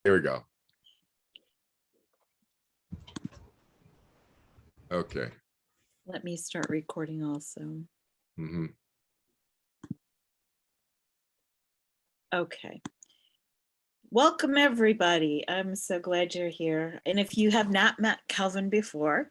Here we go. Okay. Let me start recording also. Mm-hmm. Okay. Welcome, everybody. I'm so glad you're here. And if you have not met Kelvin before,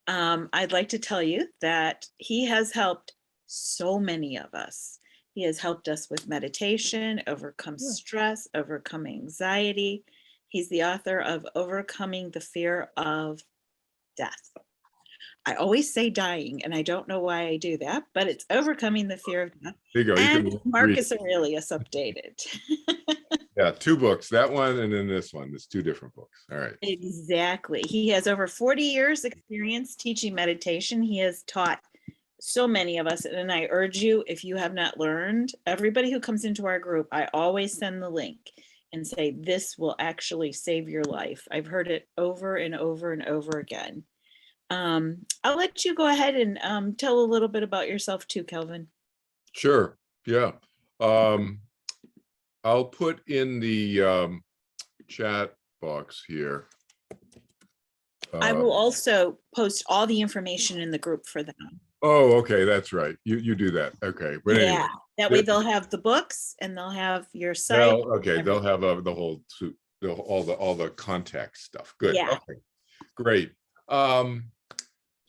I'd like to tell you that he has helped so many of us. He has helped us with meditation, overcome stress, overcome anxiety. He's the author of Overcoming the Fear of Death. I always say dying, and I don't know why I do that, but it's Overcoming the Fear of Death. There you go. And you can Marcus Aurelius updated. Yeah, 2 books, that one and then this one. There's 2 different books. All right. Exactly. He has over 40 years experience teaching meditation. He has taught so many of us, and I urge you, if you have not learned, everybody who comes into our group, I always send the link and say, this will actually save your life. I've heard it over and over and over again. I'll let you go ahead and tell a little bit about yourself too, Kelvin. Sure. Yeah. I'll put in the chat box here. I will also post all the information in the group for them. Oh, okay, that's right. You do that. Okay, but anyway, that way they'll have the books and they'll have your site. Well, okay, they'll have the whole all the contact stuff. Good. Yeah. Okay, great.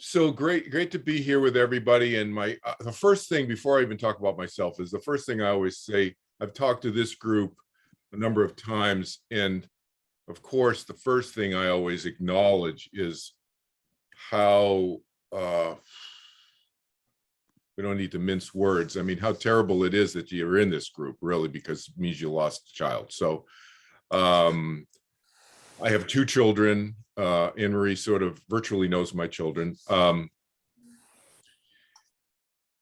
So great to be here with everybody. And my the first thing before I even talk about myself is the first thing I always say. I've talked to this group a number of times, and of course, the first thing I always acknowledge is how we don't need to mince words. I mean, how terrible it is that you're in this group, really, because it means you lost a child. So I have 2 children. Anne-Marie sort of virtually knows my children. And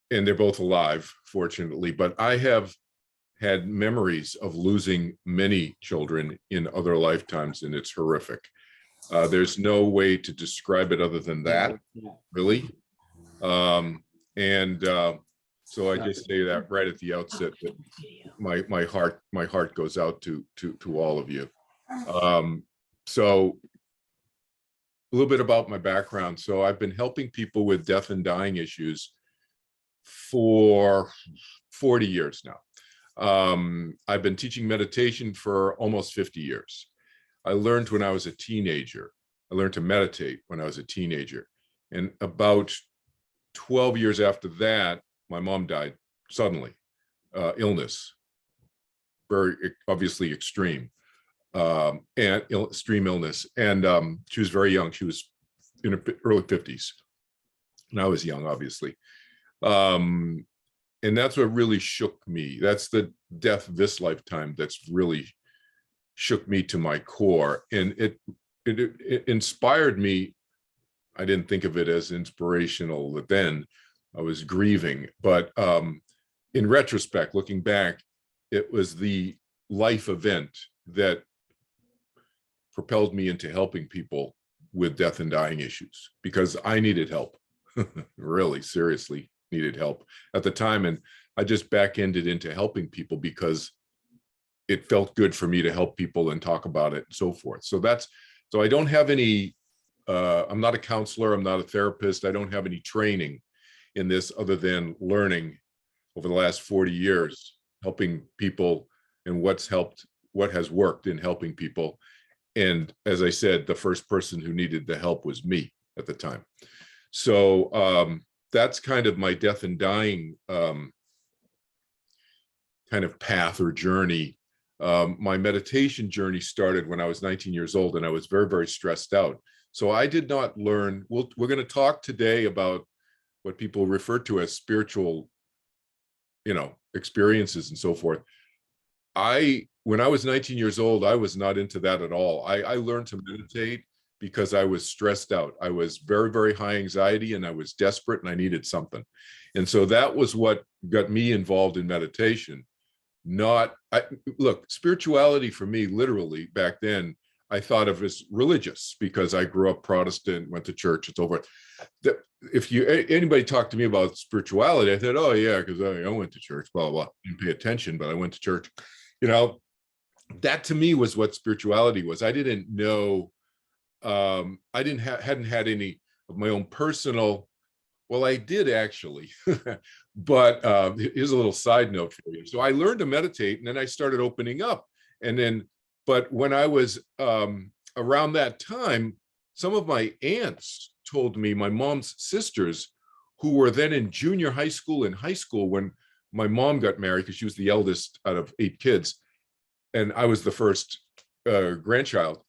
they're both alive, fortunately, but I have had memories of losing many children in other lifetimes, and it's horrific. There's no way to describe it other than that, really. So I just say that right at the outset, that my heart goes out to all of you. So a little bit about my background. So I've been helping people with death and dying issues for 40 years now. I've been teaching meditation for almost 50 years. I learned when I was a teenager. I learned to meditate when I was a teenager. And about 12 years after that, my mom died suddenly, illness, very obviously extreme, and extreme illness. And she was very young. She was in her early 50s. And I was young, obviously. And that's what really shook me. That's the death this lifetime that's really shook me to my core. And it inspired me. I didn't think of it as inspirational then. I was grieving. But in retrospect, looking back, it was the life event that propelled me into helping people with death and dying issues, because I needed help, really seriously needed help at the time. And I just back-ended into helping people because it felt good for me to help people and talk about it and so forth. So I don't have any, I'm not a counselor, I'm not a therapist, I don't have any training in this other than learning over the last 40 years, helping people and what has worked in helping people. And as I said, the first person who needed the help was me at the time. So that's kind of my death and dying kind of path or journey. My meditation journey started when I was 19 years old, and I was very, very stressed out. So I did not learn. We're going to talk today about what people refer to as spiritual, experiences and so forth. When I was 19 years old, I was not into that at all. I learned to meditate because I was stressed out. I was very, very high anxiety, and I was desperate, and I needed something. And so that was what got me involved in meditation. Look, spirituality for me, literally back then, I thought of as religious because I grew up Protestant, went to church, and so forth. If anybody talked to me about spirituality, I thought, oh yeah, because I went to church, blah, blah, blah. Didn't pay attention, but I went to church, that to me was what spirituality was. I didn't know, I hadn't had any of my own personal, well, I did actually, but here's a little side note for you. So I learned to meditate, and then I started opening up. And then, but when I was around that time, some of my aunts told me, my mom's sisters, who were then in junior high school and high school when my mom got married, because she was the eldest out of 8 kids, and I was the first grandchild.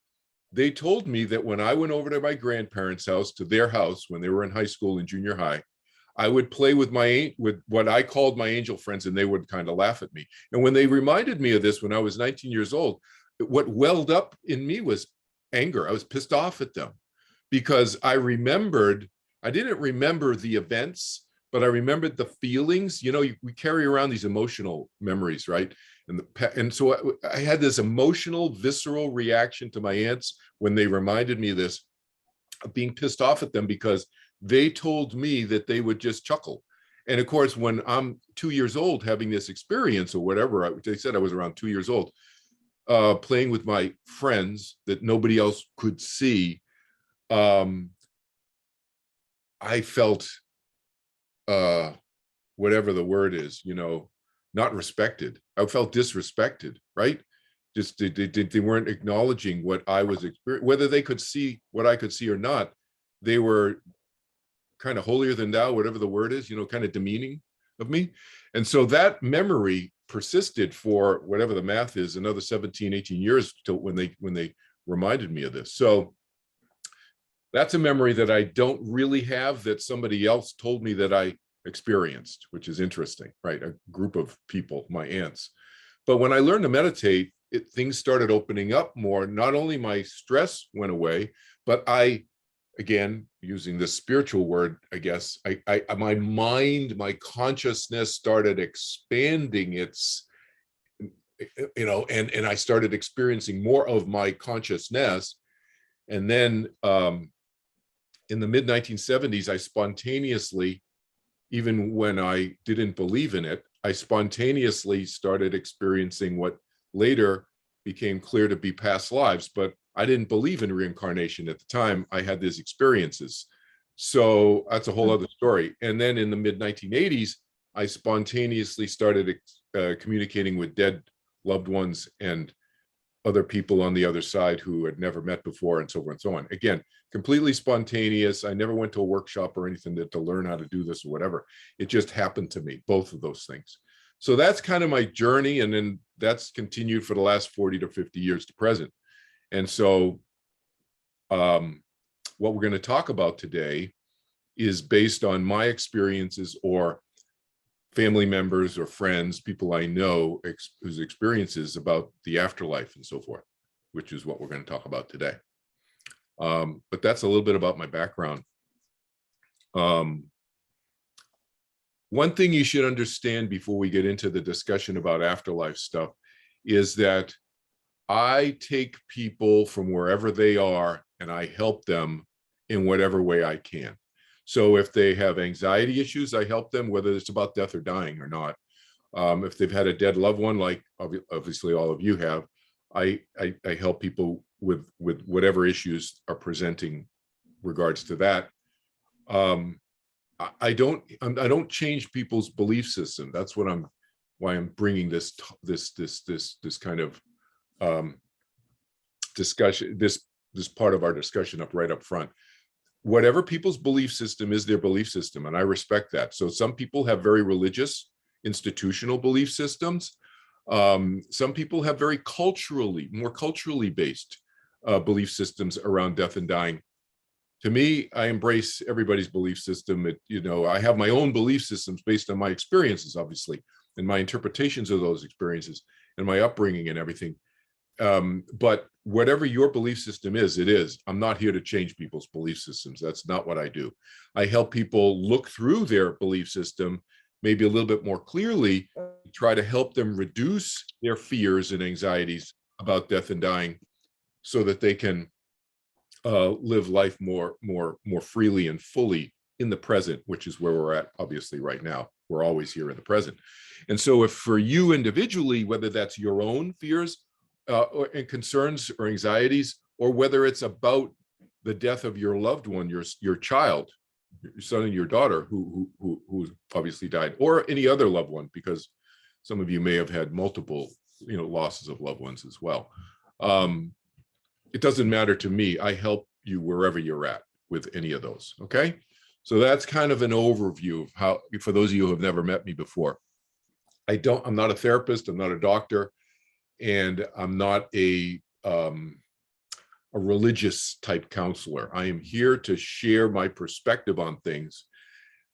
They told me that when I went over to my grandparents' house, to their house when they were in high school and junior high, I would play with with what I called my angel friends, and they would kind of laugh at me. And when they reminded me of this when I was 19 years old, what welled up in me was anger. I was pissed off at them because I didn't remember the events, but I remembered the feelings. You know, we carry around these emotional memories, right? And so I had this emotional, visceral reaction to my aunts when they reminded me of this, of being pissed off at them because they told me that they would just chuckle. And of course, when I'm 2 years old having this experience or whatever, they said I was around 2 years old, playing with my friends that nobody else could see, I felt, whatever the word is, you know, not respected. I felt disrespected, right? Just they weren't acknowledging what I was experiencing, whether they could see what I could see or not. They were kind of holier than thou, whatever the word is, you know, kind of demeaning of me. And so that memory persisted for whatever the math is, another 17, 18 years till when they reminded me of this. So that's a memory that I don't really have, that somebody else told me that I experienced, which is interesting, right? A group of people, my aunts. But when I learned to meditate, things started opening up more. Not only my stress went away, but I, again, using this spiritual word, I guess, my mind, my consciousness started expanding its, you know, and I started experiencing more of my consciousness. And then in the mid 1970s, I spontaneously, even when I didn't believe in it, I spontaneously started experiencing what later became clear to be past lives, but I didn't believe in reincarnation at the time. I had these experiences. So that's a whole other story. And then in the mid 1980s, I spontaneously started communicating with dead loved ones and other people on the other side who had never met before, and so forth and so on. Again, completely spontaneous. I never went to a workshop or anything to learn how to do this or whatever. It just happened to me, both of those things. So that's kind of my journey. And then that's continued for the last 40 to 50 years to present. And so what we're going to talk about today is based on my experiences or family members or friends, people I know whose experiences about the afterlife and so forth, which is what we're going to talk about today. But that's a little bit about my background. One thing you should understand before we get into the discussion about afterlife stuff is that I take people from wherever they are and I help them in whatever way I can. So if they have anxiety issues, I help them, whether it's about death or dying or not. If they've had a dead loved one, like obviously all of you have, I help people with whatever issues are presenting regards to that. I don't change people's belief system. That's why I'm bringing this kind of discussion, this part of our discussion up right up front. Whatever people's belief system is their belief system, and I respect that. So some people have very religious, institutional belief systems. Some people have very more culturally based belief systems around death and dying. To me, I embrace everybody's belief system. I have my own belief systems based on my experiences, obviously, and my interpretations of those experiences and my upbringing and everything. But whatever your belief system is, it is. I'm not here to change people's belief systems. That's not what I do. I help people look through their belief system maybe a little bit more clearly, try to help them reduce their fears and anxieties about death and dying so that they can live life more freely and fully in the present, which is where we're at, obviously, right now. We're always here in the present. And so if for you individually, whether that's your own fears and concerns or anxieties, or whether it's about the death of your loved one, your child, your son and your daughter who obviously died, or any other loved one, because some of you may have had multiple, losses of loved ones as well. It doesn't matter to me. I help you wherever you're at with any of those. Okay. So that's kind of an overview of how, for those of you who have never met me before. I'm not a therapist. I'm not a doctor, and I'm not a religious type counselor. I am here to share my perspective on things,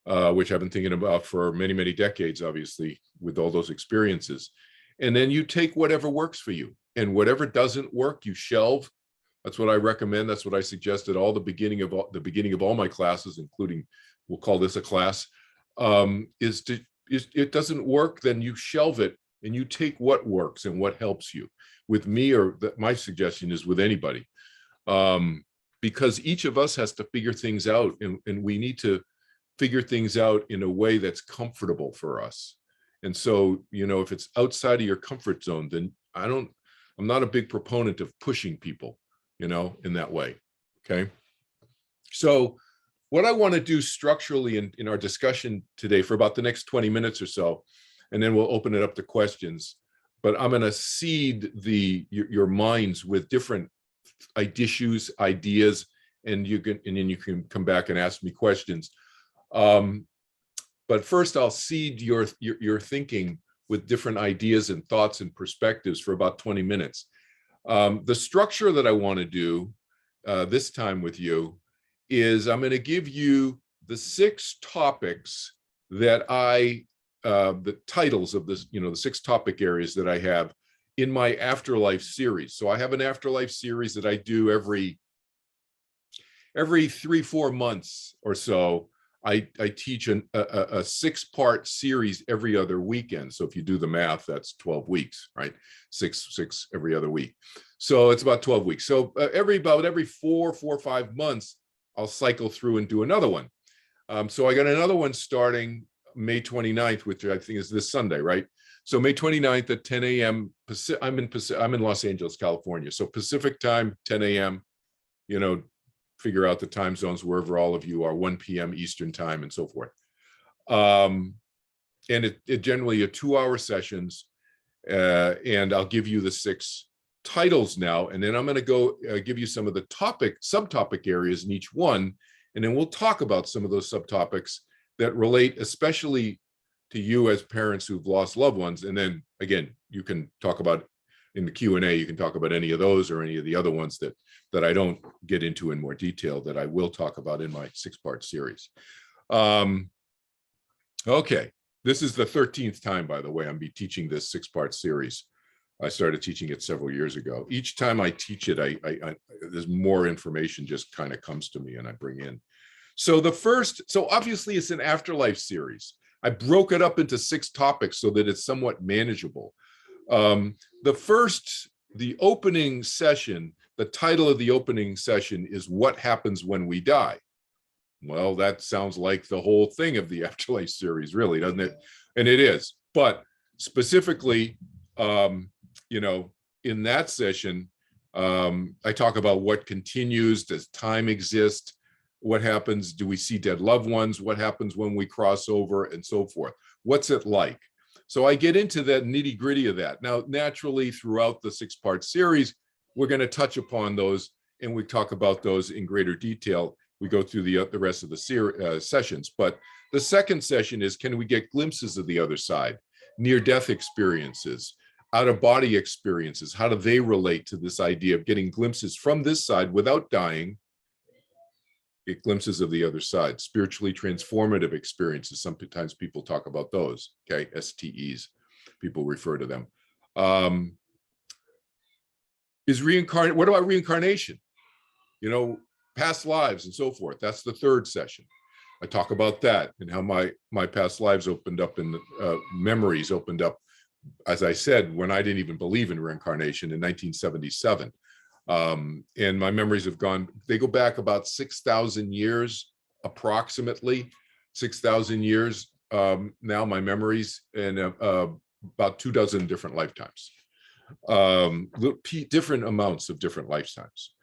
which I've been thinking about for many, many decades, obviously, with all those experiences. And then you take whatever works for you, and whatever doesn't work, you shelve. That's what I recommend. That's what I suggest at the beginning of all my classes, including, we'll call this a class, it doesn't work, then you shelve it and you take what works and what helps you. With me, my suggestion is with anybody, because each of us has to figure things out, and we need to figure things out in a way that's comfortable for us. And so, if it's outside of your comfort zone, then I'm not a big proponent of pushing people, in that way. Okay. So what I want to do structurally in our discussion today for about the next 20 minutes or so, and then we'll open it up to questions, but I'm going to seed your minds with different issues, ideas, and then you can come back and ask me questions. But first I'll seed your thinking with different ideas and thoughts and perspectives for about 20 minutes. The structure that I want to do this time with you is I'm going to give you the 6 topics that the titles of this, the 6 topic areas that I have in my Afterlife series. So I have an Afterlife series that I do every 3-4 months or so. I teach a 6-part series every other weekend. So if you do the math, that's 12 weeks, right? Six every other week. So it's about 12 weeks. So every 4 or 5 months, I'll cycle through and do another one. So I got another one starting May 29th, which I think is this Sunday, right? So May 29th at 10 a.m. I'm in Los Angeles, California. So Pacific time, 10 a.m., figure out the time zones wherever all of you are, 1 p.m. Eastern time and so forth. And it generally are 2-hour sessions. And I'll give you the 6 titles now, and then I'm going to go give you some of the subtopic areas in each one, and then we'll talk about some of those subtopics that relate especially to you as parents who've lost loved ones. And then again, you can talk about in the Q&A, you can talk about any of those or any of the other ones that I don't get into in more detail that I will talk about in my 6-part series. Okay, this is the 13th time, by the way, I'm teaching this 6-part series. I started teaching it several years ago. Each time I teach it, there's more information just kind of comes to me and I bring in. So obviously it's an Afterlife series. I broke it up into 6 topics so that it's somewhat manageable. The opening session, the title of the opening session is What Happens When We Die? Well, that sounds like the whole thing of the Afterlife series, really, doesn't it? And it is. But specifically, in that session, I talk about what continues, does time exist, what happens, do we see dead loved ones, what happens when we cross over, and so forth. What's it like? So I get into that nitty gritty of that. Now, naturally, throughout the 6-part series, we're going to touch upon those and we talk about those in greater detail. We go through the rest of the sessions. But the second session is, can we get glimpses of the other side? Near-death experiences, out-of-body experiences. How do they relate to this idea of getting glimpses from this side without dying? Get glimpses of the other side. Spiritually transformative experiences. Sometimes people talk about those. Okay, STEs, people refer to them. What about reincarnation? Past lives and so forth. That's the 3rd session. I talk about that and how my past lives opened up and memories opened up, as I said, when I didn't even believe in reincarnation in 1977. And my memories they go back about 6,000 years, approximately 6,000 years. Now my memories, and about 24 different lifetimes. different amounts of different lifetimes.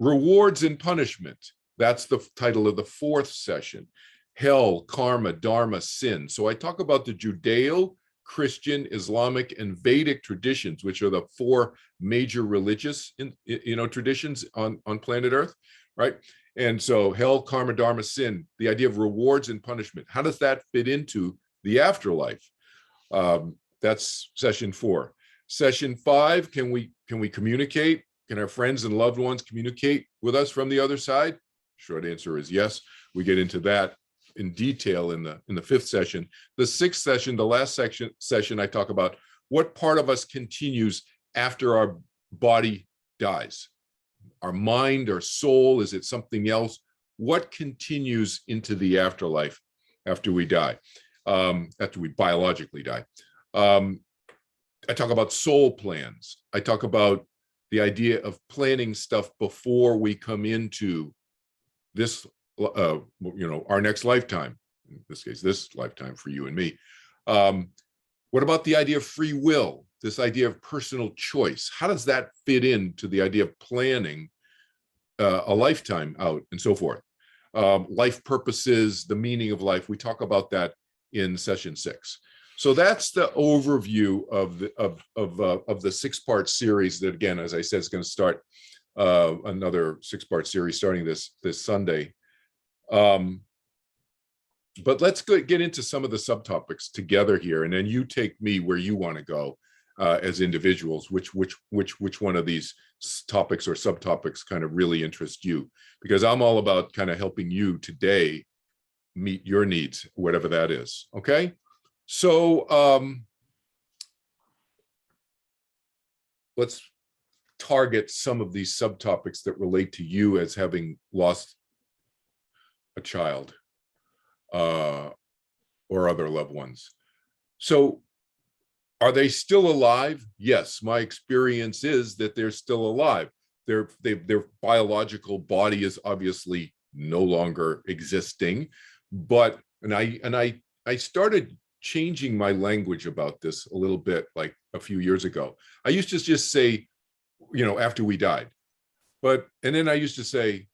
Rewards and punishment. That's the title of the fourth session. Hell, karma, dharma, sin. So I talk about the Judeo-Christian, Islamic, and Vedic traditions, which are the four major religious, traditions on planet Earth, right? And so hell, karma, dharma, sin, the idea of rewards and punishment. How does that fit into the afterlife? That's session 4. Session 5, can we communicate? Can our friends and loved ones communicate with us from the other side? Short answer is yes. We get into that in detail in the 5th session. The 6th session, the last session, I talk about what part of us continues after our body dies. Our mind, our soul, is it something else? What continues into the afterlife after we die, after we biologically die? I talk about soul plans. I talk about the idea of planning stuff before we come into this, our next lifetime, in this case, this lifetime for you and me. What about the idea of free will, this idea of personal choice? How does that fit into the idea of planning a lifetime out and so forth? Life purposes, the meaning of life. We talk about that in session 6. So that's the overview of the 6-part series that, again, as I said, is going to start another 6-part series starting this Sunday. But let's get into some of the subtopics together here, and then you take me where you want to go as individuals. Which one of these topics or subtopics kind of really interest you? Because I'm all about kind of helping you today meet your needs, whatever that is. Okay. So let's target some of these subtopics that relate to you as having lost a child or other loved ones. So are they still alive? Yes, my experience is that they're still alive. Their biological body is obviously no longer existing, but I started changing my language about this a little bit, like a few years ago. I used to just say, after we died, and then I used to say,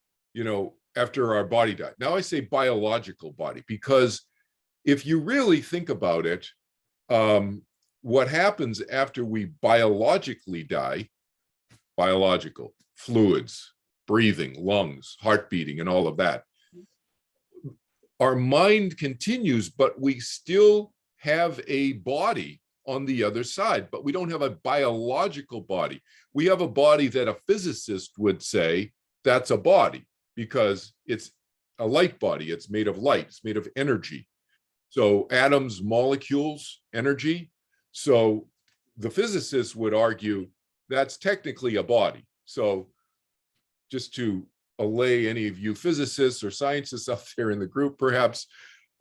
after our body died. Now I say biological body, because if you really think about it, what happens after we biologically die, biological fluids, breathing, lungs, heart beating, and all of that, our mind continues, but we still have a body on the other side, but we don't have a biological body. We have a body that a physicist would say that's a body, because it's a light body. It's made of light. It's made of energy. So atoms, molecules, energy. So the physicists would argue that's technically a body. So just to allay any of you physicists or scientists out there in the group, perhaps,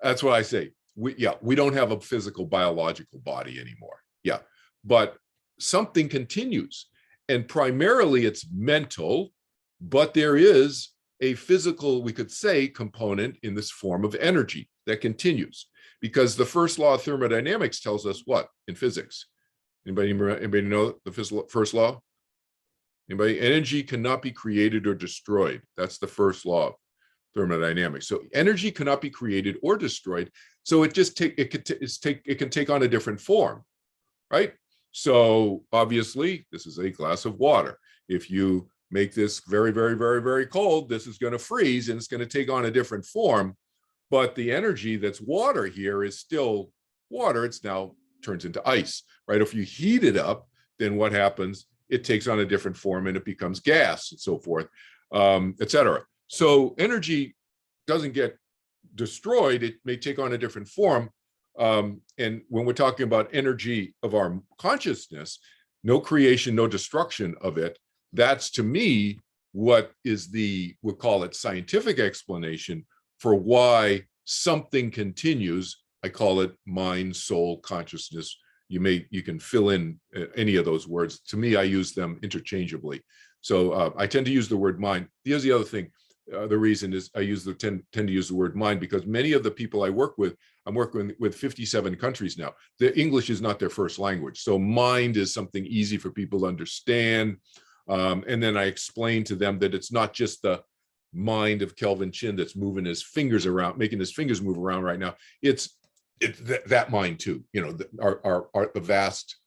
that's what I say. We don't have a physical biological body anymore. Yeah, but something continues, and primarily it's mental, but there is a physical, we could say, component in this form of energy that continues, because the first law of thermodynamics tells us what in physics? Anybody know the first law? Anybody? Energy cannot be created or destroyed. That's the first law of thermodynamics. So energy cannot be created or destroyed. So it can take on a different form, right? So obviously, this is a glass of water. If you make this very, very, very, very cold, this is going to freeze and it's going to take on a different form. But the energy that's water here is still water. It's now turns into ice, right? If you heat it up, then what happens? It takes on a different form and it becomes gas and so forth, etc. So energy doesn't get destroyed. It may take on a different form. And when we're talking about energy of our consciousness, no creation, no destruction of it, that's to me what is we'll call it scientific explanation for why something continues. I call it mind, soul, consciousness. You can fill in any of those words. To me, I use them interchangeably. So I tend to use the word mind. Here's the other thing. The reason is I tend to use the word mind because many of the people I work with I'm working with 57 countries now. The English is not their first language. So mind is something easy for people to understand. And then I explain to them that it's not just the mind of Kelvin Chin that's moving his fingers around, making his fingers move around right now. It's that mind too, you know, the vast,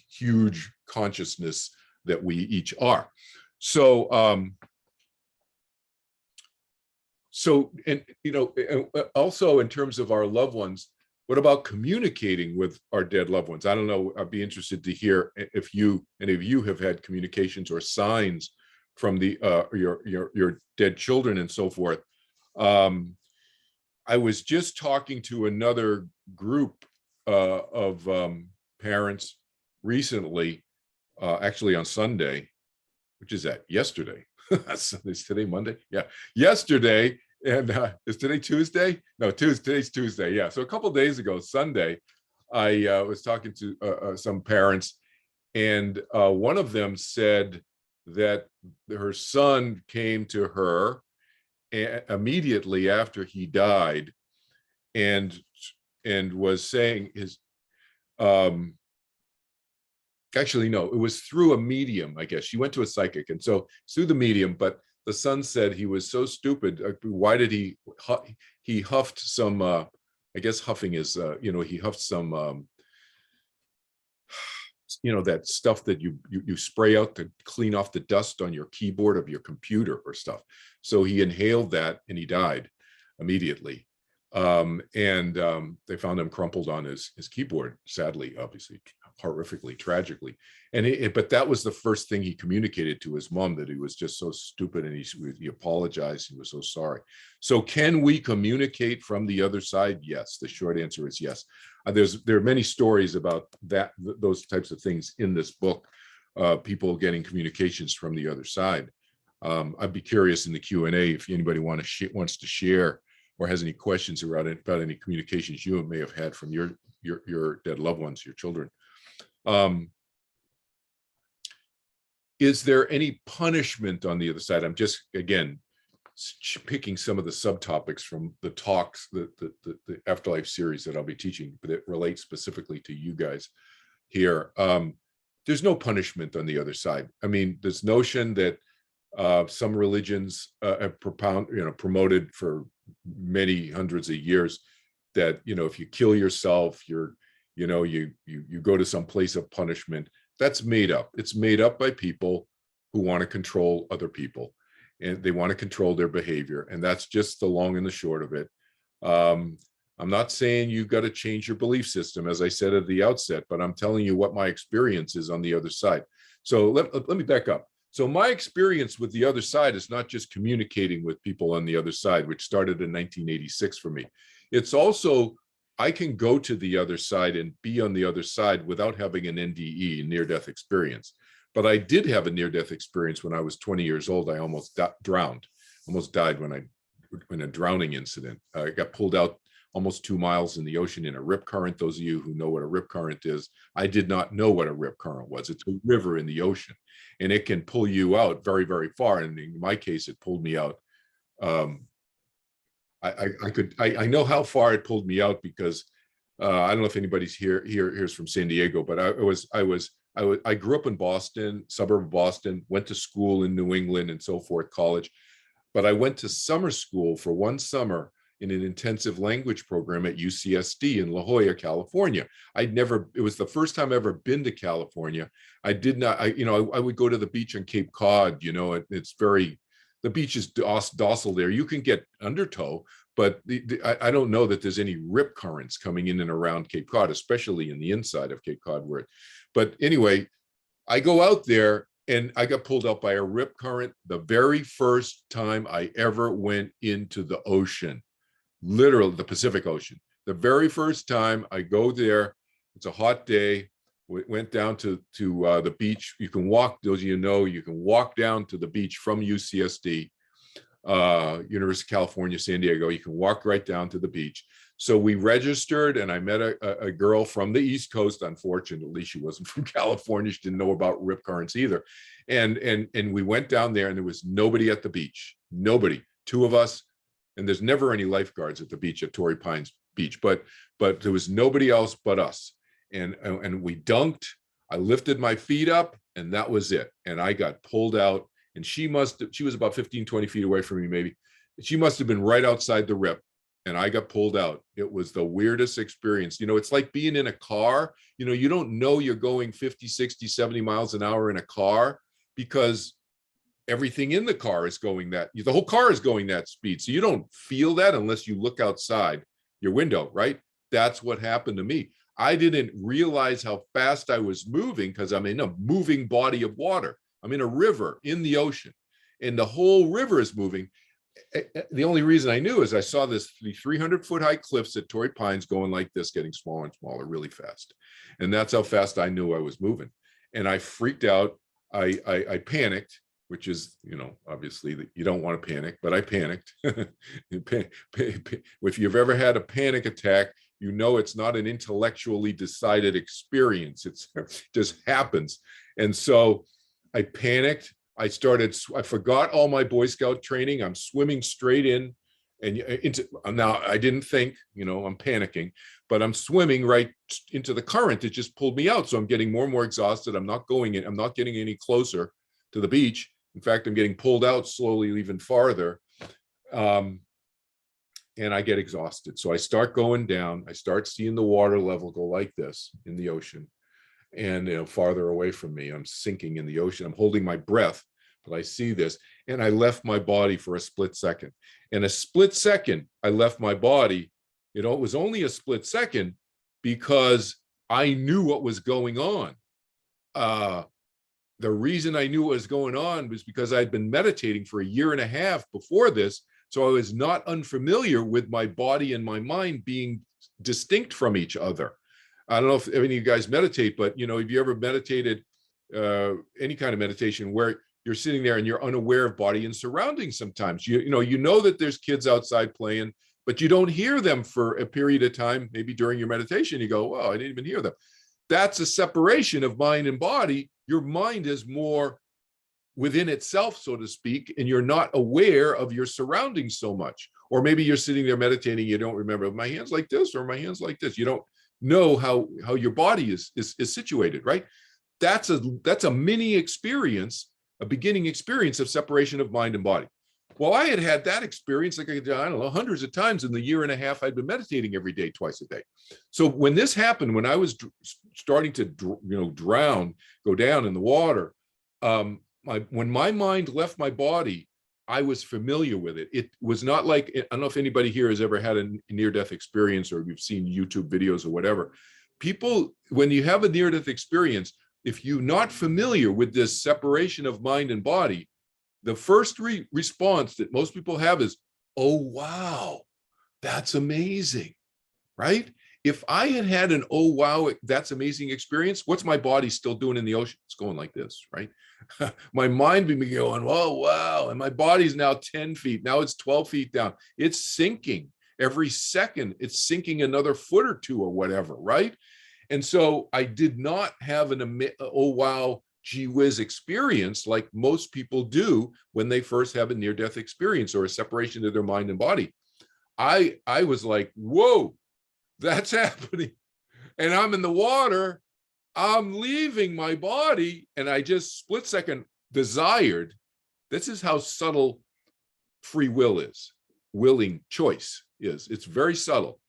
huge consciousness that we each are. So, and you know, also in terms of our loved ones, what about communicating with our dead loved ones? I don't know. I'd be interested to hear if any of you have had communications or signs from the your dead children and so forth. I was just talking to another group of parents recently, actually on Sunday, which is that yesterday. Is today Monday? Yeah, yesterday. And is today Tuesday? No, today's Tuesday. Yeah, so a couple days ago, Sunday, I was talking to some parents, and one of them said that her son came to her immediately after he died, and was saying his actually no, it was through a medium. I guess she went to a psychic, and so through the medium. But the son said he was so stupid. Why did he huffed some? I guess huffing is you know, he huffed some you know, that stuff that you spray out to clean off the dust on your keyboard of your computer or stuff. So he inhaled that and he died immediately. They found him crumpled on his keyboard, sadly, obviously, horrifically, tragically. And but that was the first thing he communicated to his mom, that he was just so stupid, and he apologized. He was so sorry. So can we communicate from the other side? Yes. The short answer is yes. There are many stories about those types of things in this book, people getting communications from the other side. I'd be curious in the Q&A if anybody wants to share or has any questions about any communications you may have had from your dead loved ones, your children. Is there any punishment on the other side? I'm just, again, picking some of the subtopics from the talks, the Afterlife series that I'll be teaching, but it relates specifically to you guys here. There's no punishment on the other side. I mean, this notion that some religions have promoted for many hundreds of years, that, you know, if you kill yourself, you go to some place of punishment. That's made up. It's made up by people who want to control other people, and they want to control their behavior. And that's just the long and the short of it. I'm not saying you've got to change your belief system, as I said at the outset, but I'm telling you what my experience is on the other side. So let me back up. So my experience with the other side is not just communicating with people on the other side, which started in 1986 for me. It's also, I can go to the other side and be on the other side without having an NDE, near-death experience. But I did have a near-death experience when I was 20 years old. I almost drowned, almost died in a drowning incident. I got pulled out almost 2 miles in the ocean in a rip current. Those of you who know what a rip current is, I did not know what a rip current was. It's a river in the ocean, and it can pull you out very, very far. And in my case, it pulled me out. I know how far it pulled me out because I don't know if anybody's here's from San Diego, but I grew up in Boston, suburb of Boston, went to school in New England and so forth, college, but I went to summer school for one summer in an intensive language program at UCSD in La Jolla, California. It was the first time I've ever been to California. I would go to the beach on Cape Cod, the beach is docile there. You can get undertow, but I don't know that there's any rip currents coming in and around Cape Cod, especially in the inside of Cape Cod. But anyway, I go out there and I got pulled out by a rip current the very first time I ever went into the ocean, literally the Pacific Ocean. The very first time I go there, it's a hot day. We went down to the beach. You can walk, those of you know, you can walk down to the beach from UCSD, University of California, San Diego. You can walk right down to the beach. So we registered, and I met a girl from the East Coast. Unfortunately, she wasn't from California. She didn't know about rip currents either. And we went down there, and there was nobody at the beach. Nobody. 2 of us, and there's never any lifeguards at the beach at Torrey Pines beach, but there was nobody else but us. And we dunked. I lifted my feet up, and that was it. And I got pulled out, and she was about 15, 20 feet away from me, maybe. She must have been right outside the rip, and I got pulled out. It was the weirdest experience. You know, it's like being in a car. You know, you don't know you're going 50, 60, 70 miles an hour in a car because everything in the car is going the whole car is going that speed. So you don't feel that unless you look outside your window, right? That's what happened to me. I didn't realize how fast I was moving because I'm in a moving body of water. I'm in a river in the ocean, and the whole river is moving. The only reason I knew is I saw the 300-foot high cliffs at Torrey Pines going like this, getting smaller and smaller really fast. And that's how fast I knew I was moving. And I freaked out. I panicked, which is, you know, obviously that you don't want to panic, but I panicked. If you've ever had a panic attack, you know it's not an intellectually decided experience. It just happens. And so I panicked. I forgot all my Boy Scout training. I'm swimming straight in and now I didn't think, you know, I'm panicking, but I'm swimming right into the current. It just pulled me out. So I'm getting more and more exhausted. I'm not getting any closer to the beach. In fact, I'm getting pulled out slowly, even farther. And I get exhausted. So I start going down. I start seeing the water level go like this in the ocean. And, you know, farther away from me, I'm sinking in the ocean. I'm holding my breath, but I see this. And I left my body for a split second. In a split second, I left my body. You know, it was only a split second because I knew what was going on. The reason I knew what was going on was because I'd been meditating for a year and a half before this. So I was not unfamiliar with my body and my mind being distinct from each other. I don't know if any of you guys meditate, but, you know, have you ever meditated, any kind of meditation where you're sitting there and you're unaware of body and surroundings sometimes? You know that there's kids outside playing, but you don't hear them for a period of time. Maybe during your meditation, you go, "Well, I didn't even hear them." That's a separation of mind and body. Your mind is more within itself, so to speak, and you're not aware of your surroundings so much. Or maybe you're sitting there meditating, you don't remember, my hands like this or my hands like this. You don't know how your body is situated, right? That's a mini experience, a beginning experience of separation of mind and body. Well, I had that experience, like, I don't know, hundreds of times in the year and a half I'd been meditating every day, twice a day. So when this happened, when I was starting to, drown, go down in the water, when my mind left my body, I was familiar with it. It was not like, I don't know if anybody here has ever had a near-death experience or you've seen YouTube videos or whatever. People, when you have a near-death experience, if you're not familiar with this separation of mind and body, the first response that most people have is, "Oh, wow, that's amazing," right? If I had an "oh, wow, that's amazing" experience, what's my body still doing in the ocean? It's going like this, right? My mind would be going, "Oh, wow." And my body's now 10 feet. Now it's 12 feet down. It's sinking every second. It's sinking another foot or two or whatever, right? And so I did not have an "oh, wow, gee whiz" experience like most people do when they first have a near-death experience or a separation of their mind and body. I was like, "Whoa, that's happening." And I'm in the water, I'm leaving my body, and I just split second desired. This is how subtle free will is, willing choice is. It's very subtle.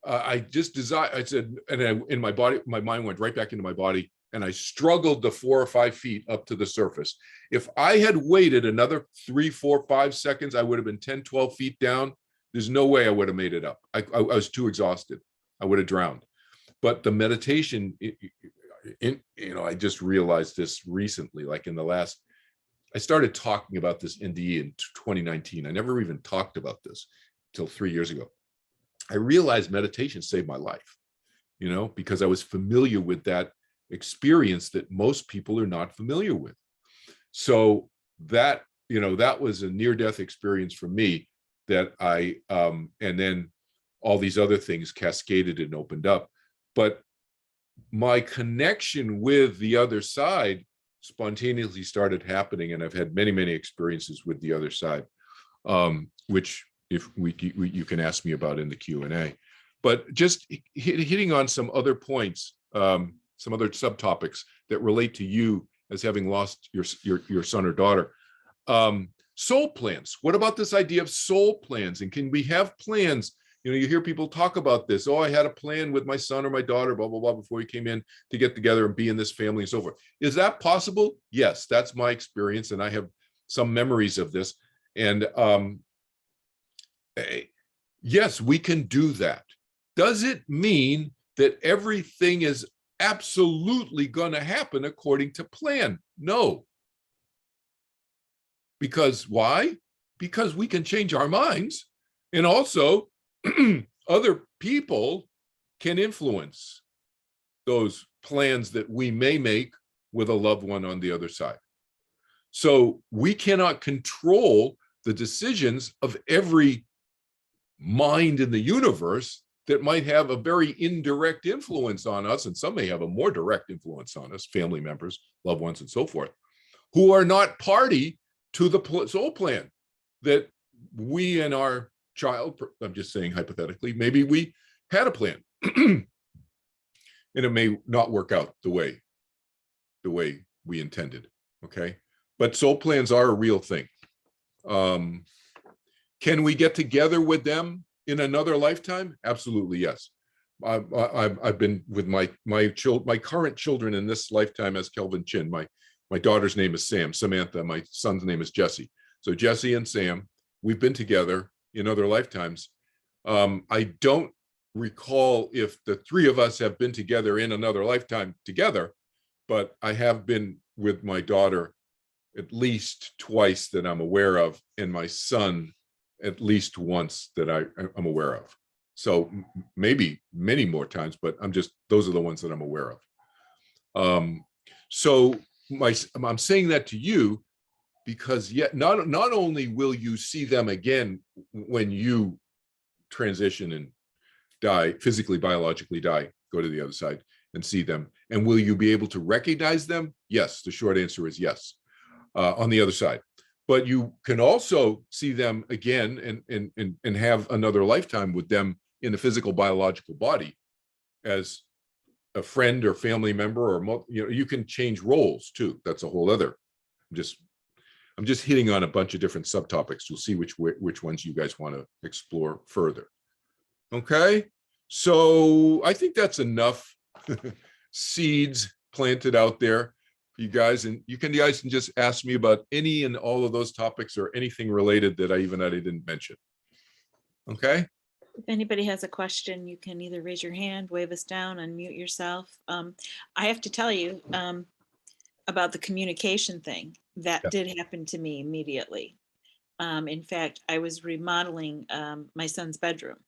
I just desire, I said, and in my body, my mind went right back into my body, and I struggled the 4 or 5 feet up to the surface. If I had waited another 3, 4, 5 seconds, I would have been 10, 12 feet down. There's no way I would have made it up. I was too exhausted. I would have drowned. But the meditation, I just realized this recently, like in the last, I started talking about this NDE in 2019. I never even talked about this until 3 years ago. I realized meditation saved my life, because I was familiar with that experience that most people are not familiar with. So that, that was a near-death experience for me that and then all these other things cascaded and opened up. But my connection with the other side spontaneously started happening, and I've had many, many experiences with the other side, which if you can ask me about in the Q&A. But just hitting on some other points, some other subtopics that relate to you as having lost your son or daughter. Soul plans. What about this idea of soul plans? And can we have plans? You know, you hear people talk about this. Oh, I had a plan with my son or my daughter, blah, blah, blah, before we came in to get together and be in this family and so forth. Is that possible? Yes, that's my experience. And I have some memories of this. And yes, we can do that. Does it mean that everything is absolutely going to happen according to plan? No. Because why? Because we can change our minds. And also, other people can influence those plans that we may make with a loved one on the other side. So we cannot control the decisions of every mind in the universe that might have a very indirect influence on us, and some may have a more direct influence on us, family members, loved ones, and so forth, who are not party to the soul plan that we and our child, I'm just saying hypothetically, maybe we had a plan and it may not work out the way we intended, okay? But soul plans are a real thing. Can we get together with them in another lifetime? Absolutely, yes. I've been with my current children in this lifetime as Kelvin Chin. My daughter's name is Samantha. My son's name is Jesse. So Jesse and Sam, we've been together in other lifetimes. I don't recall if the three of us have been together in another lifetime together, but I have been with my daughter at least twice that I'm aware of, and my son at least once that I'm aware of. So maybe many more times, but those are the ones that I'm aware of. So I'm saying that to you because yet not only will you see them again when you transition and die, physically, biologically die, go to the other side and see them, and will you be able to recognize them? Yes, the short answer is yes, on the other side. But you can also see them again and have another lifetime with them in the physical biological body as a friend or family member, or you can change roles too. That's a whole other. I'm just hitting on a bunch of different subtopics. You'll see which ones you guys want to explore further. Okay, so I think that's enough seeds planted out there for you guys, and you guys can just ask me about any and all of those topics or anything related that I didn't mention. Okay. If anybody has a question, you can either raise your hand, wave us down, unmute yourself. I have to tell you about the communication thing. That did happen to me immediately. In fact, I was remodeling my son's bedroom,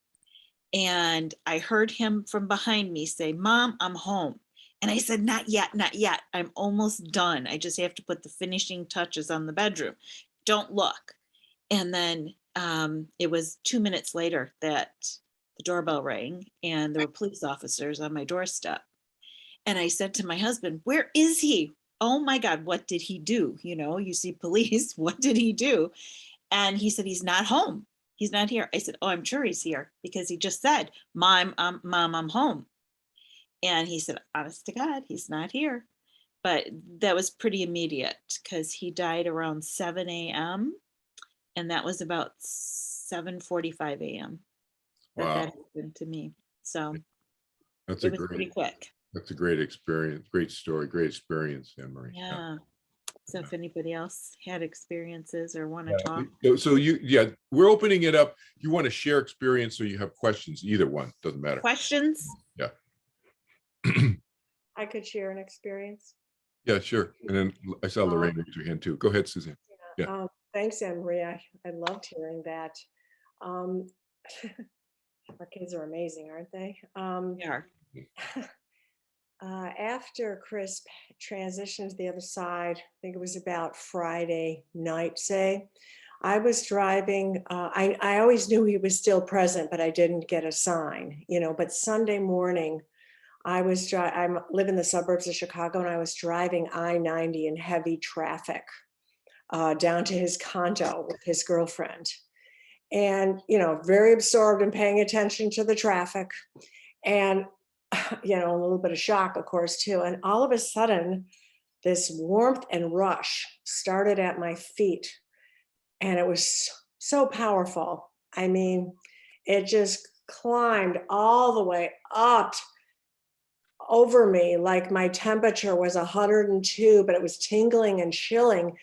and I heard him from behind me say, "Mom, I'm home." And I said, "Not yet, not yet. I'm almost done. I just have to put the finishing touches on the bedroom. Don't look." And then it was 2 minutes later that the doorbell rang, and there were police officers on my doorstep. And I said to my husband, "Where is he? Oh my God, what did he do? You know, you see police, what did he do?" And he said, "He's not home. He's not here." I said, "Oh, I'm sure he's here because he just said, Mom, I'm home." And he said, "Honest to God, he's not here." But that was pretty immediate because he died around 7 a.m. And that was about 7:45 a.m. that Wow, happened to me. So that's it was pretty quick. That's a great experience, great story, great experience, Anne-Marie. Yeah. So if anybody else had experiences or want to talk. So we're opening it up. You want to share experience or you have questions, either one, doesn't matter. Questions? Yeah. I could share an experience. Yeah, sure. And then I saw Lorraine raise her hand too. Go ahead, Suzanne. Yeah. Thanks, Anne-Marie. I loved hearing that. Our kids are amazing, aren't they? Yeah. After Chris transitioned to the other side, I think it was about Friday night, say, I was driving. I always knew he was still present, but I didn't get a sign, but Sunday morning, I live in the suburbs of Chicago, and I was driving I-90 in heavy traffic down to his condo with his girlfriend. and, very absorbed and paying attention to the traffic. And, a little bit of shock, of course, too. And all of a sudden, this warmth and rush started at my feet. And it was so powerful. I mean, it just climbed all the way up over me, like my temperature was 102, but it was tingling and chilling.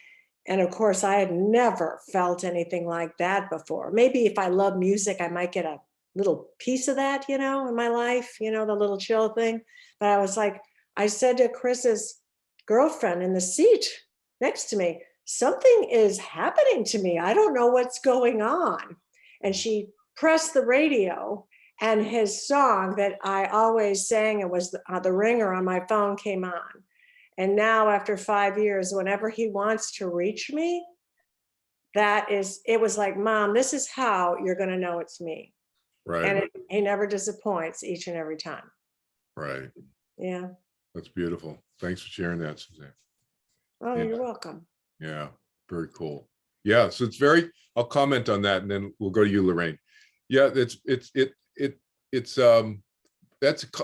And of course, I had never felt anything like that before. Maybe if I love music, I might get a little piece of that, in my life, the little chill thing. But I was like, I said to Chris's girlfriend in the seat next to me, something is happening to me. I don't know what's going on. And she pressed the radio, and his song that I always sang, it was the ringer on my phone, came on. And now after 5 years, whenever he wants to reach me, it was like, Mom, this is how you're going to know it's me. Right. And he never disappoints each and every time. Right. Yeah. That's beautiful. Thanks for sharing that, Suzanne. Oh, Yeah. you're welcome. Yeah. Very cool. Yeah. So I'll comment on that, and then we'll go to you, Lorraine. Yeah. That's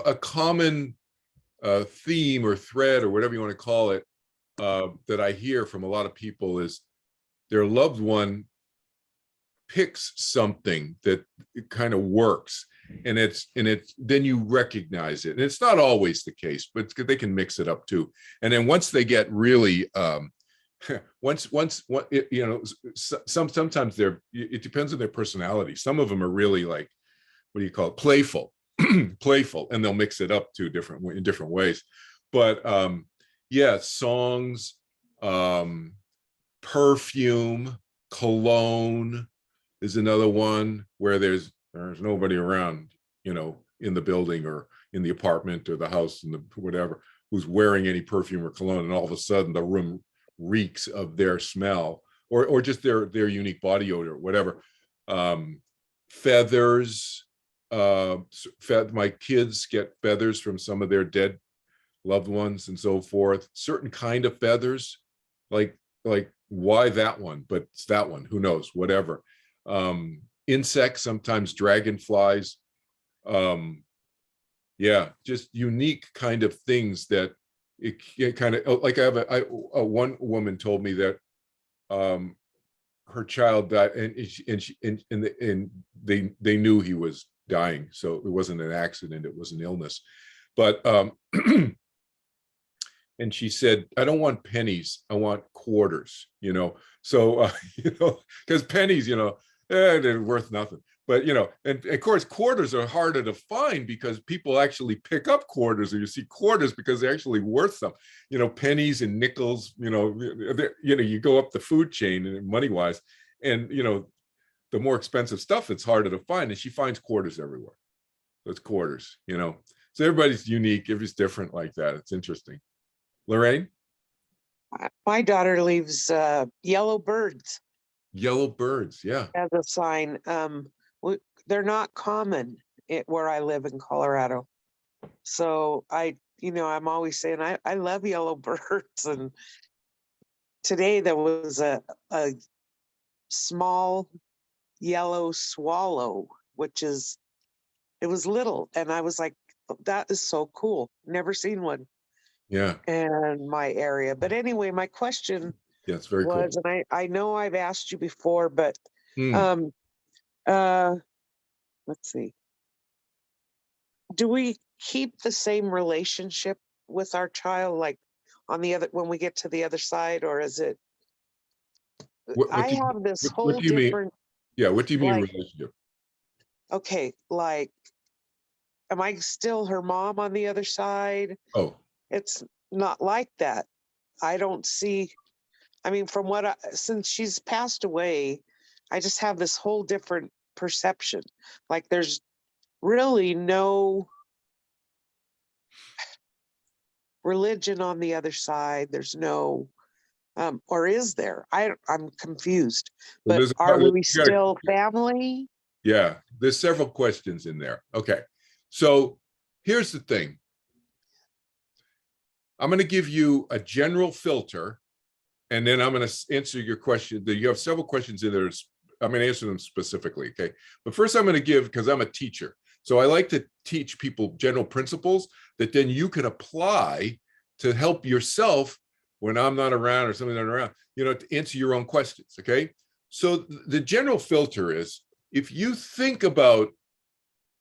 a common theme or thread or whatever you want to call it that I hear from a lot of people is their loved one picks something that kind of works, and then you recognize it. And it's not always the case, but they can mix it up too. And then once they get really sometimes it depends on their personality. Some of them are really like, what do you call it, playful playful, and they'll mix it up in different ways. But songs, perfume, cologne is another one where there's nobody around, in the building or in the apartment or the house and the whatever, who's wearing any perfume or cologne, and all of a sudden the room reeks of their smell or just their unique body odor, whatever. Feathers. My kids get feathers from some of their dead loved ones and so forth. Certain kind of feathers, like why that one, but it's that one, who knows, whatever. Insects, sometimes dragonflies. Just unique kind of things that it kind of, like one woman told me that her child died, and they knew he was dying, so it wasn't an accident, it was an illness. But and she said, I don't want pennies, I want quarters, so because pennies, they're worth nothing. But and of course quarters are harder to find because people actually pick up quarters, or you see quarters because they're actually worth some. Pennies and nickels, you go up the food chain and money wise, and the more expensive stuff, it's harder to find. And she finds quarters everywhere. So it's quarters, so everybody's unique, everybody's different like that. It's interesting. Lorraine? My daughter leaves yellow birds. Yellow birds, yeah. As a sign. They're not common where I live in Colorado. So I'm always saying I love yellow birds. And today there was a small yellow swallow, it was little. And I was like, that is so cool. Never seen one. Yeah. In my area. But anyway, my question it's very was, cool. and I know I've asked you before, but let's see. Do we keep the same relationship with our child, like when we get to the other side, or is it? I have this whole different. Yeah, what do you mean relationship? Okay, like, am I still her mom on the other side? Oh, it's not like that. I don't see. I mean, since she's passed away, I just have this whole different perception. Like there's really no religion on the other side. There's no, or is there? I'm confused. Well, but are we still family? Yeah, there's several questions in there. Okay, so here's the thing. I'm going to give you a general filter, and then I'm going to answer your question. You have several questions in there I'm going to answer them specifically. Okay. But first I'm going to give, because I'm a teacher. So I like to teach people general principles that then you can apply to help yourself when I'm not around or somebody's not around, to answer your own questions. Okay. So the general filter is, if you think about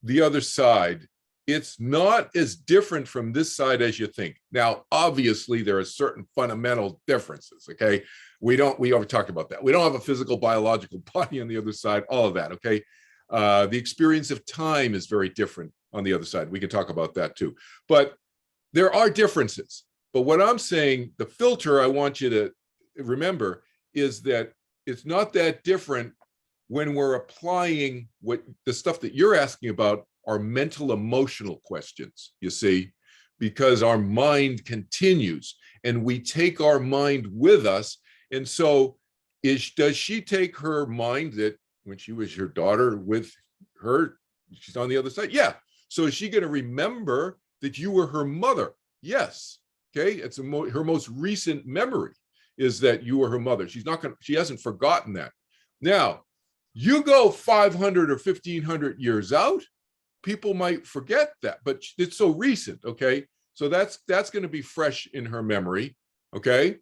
the other side, it's not as different from this side as you think. Now, obviously, there are certain fundamental differences, okay? We already talked about that. We don't have a physical, biological body on the other side, all of that, okay? The experience of time is very different on the other side. We can talk about that too. But there are differences. But what I'm saying, the filter I want you to remember is that it's not that different when we're applying what the stuff that you're asking about are mental emotional questions, you see, because our mind continues and we take our mind with us. And so does she take her mind that when she was your daughter with her, she's on the other side? Yeah. So is she going to remember that you were her mother? Yes. Okay. It's her most recent memory is that you were her mother. She hasn't forgotten that. Now, you go 500 or 1500 years out, people might forget that, but it's so recent, okay? So that's going to be fresh in her memory, okay?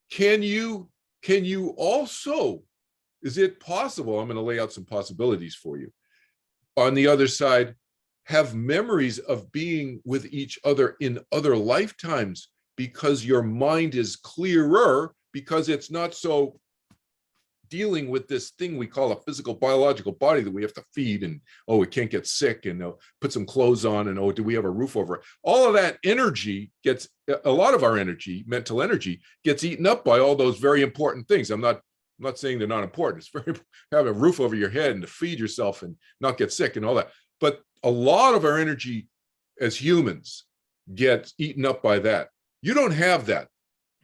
Can you also, is it possible, I'm going to lay out some possibilities for you, on the other side, have memories of being with each other in other lifetimes because your mind is clearer, because it's not so dealing with this thing we call a physical biological body that we have to feed, and it can't get sick, and put some clothes on, and do we have a roof over it? All of that energy a lot of our energy, mental energy, gets eaten up by all those very important things. I'm not saying they're not important. It's very have a roof over your head and to feed yourself and not get sick and all that. But a lot of our energy as humans gets eaten up by that. You don't have that.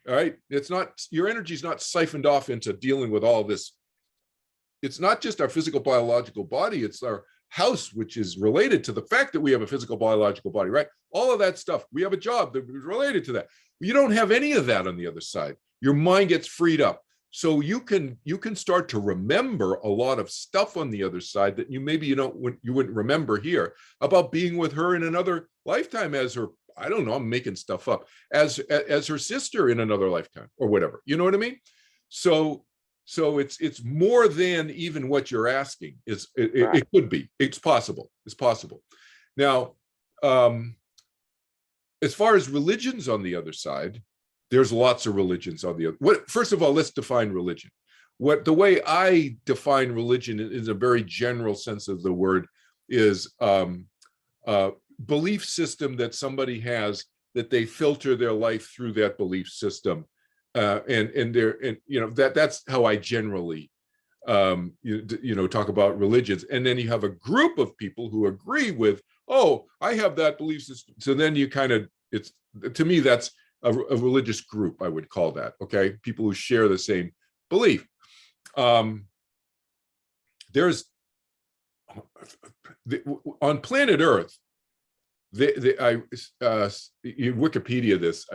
All right. It's not, your energy is not siphoned off into dealing with all this. It's not just our physical biological body. It's our house, which is related to the fact that we have a physical biological body, right? All of that stuff. We have a job that is related to that. You don't have any of that on the other side. Your mind gets freed up. So you can start to remember a lot of stuff on the other side that you wouldn't remember here, about being with her in another lifetime as her, I don't know, I'm making stuff up, as her sister in another lifetime or whatever. You know what I mean? So it's more than even what you're asking. Right. It could be. It's possible. It's possible. Now, as far as religions on the other side, there's lots of religions on the other. First of all, let's define religion. The way I define religion in a very general sense of the word is belief system that somebody has, that they filter their life through that belief system, that's how I generally talk about religions. And then you have a group of people who agree with, I have that belief system. So then it's, to me, that's a religious group, I would call that. Okay, people who share the same belief. There's on planet Earth, you Wikipedia this.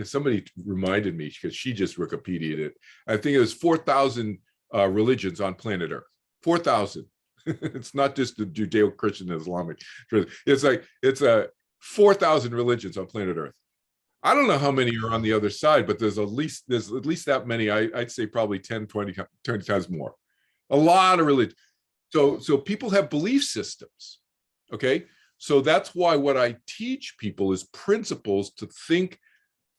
Somebody reminded me, because she just Wikipedia'd it. I think it was 4,000 religions on planet Earth. 4,000. It's not just the Judeo-Christian Islamic. It's 4,000 religions on planet Earth. I don't know how many are on the other side, but there's at least that many. I'd say probably 10, 20 times more. A lot of religion. So people have belief systems. Okay. So that's why what I teach people is principles to think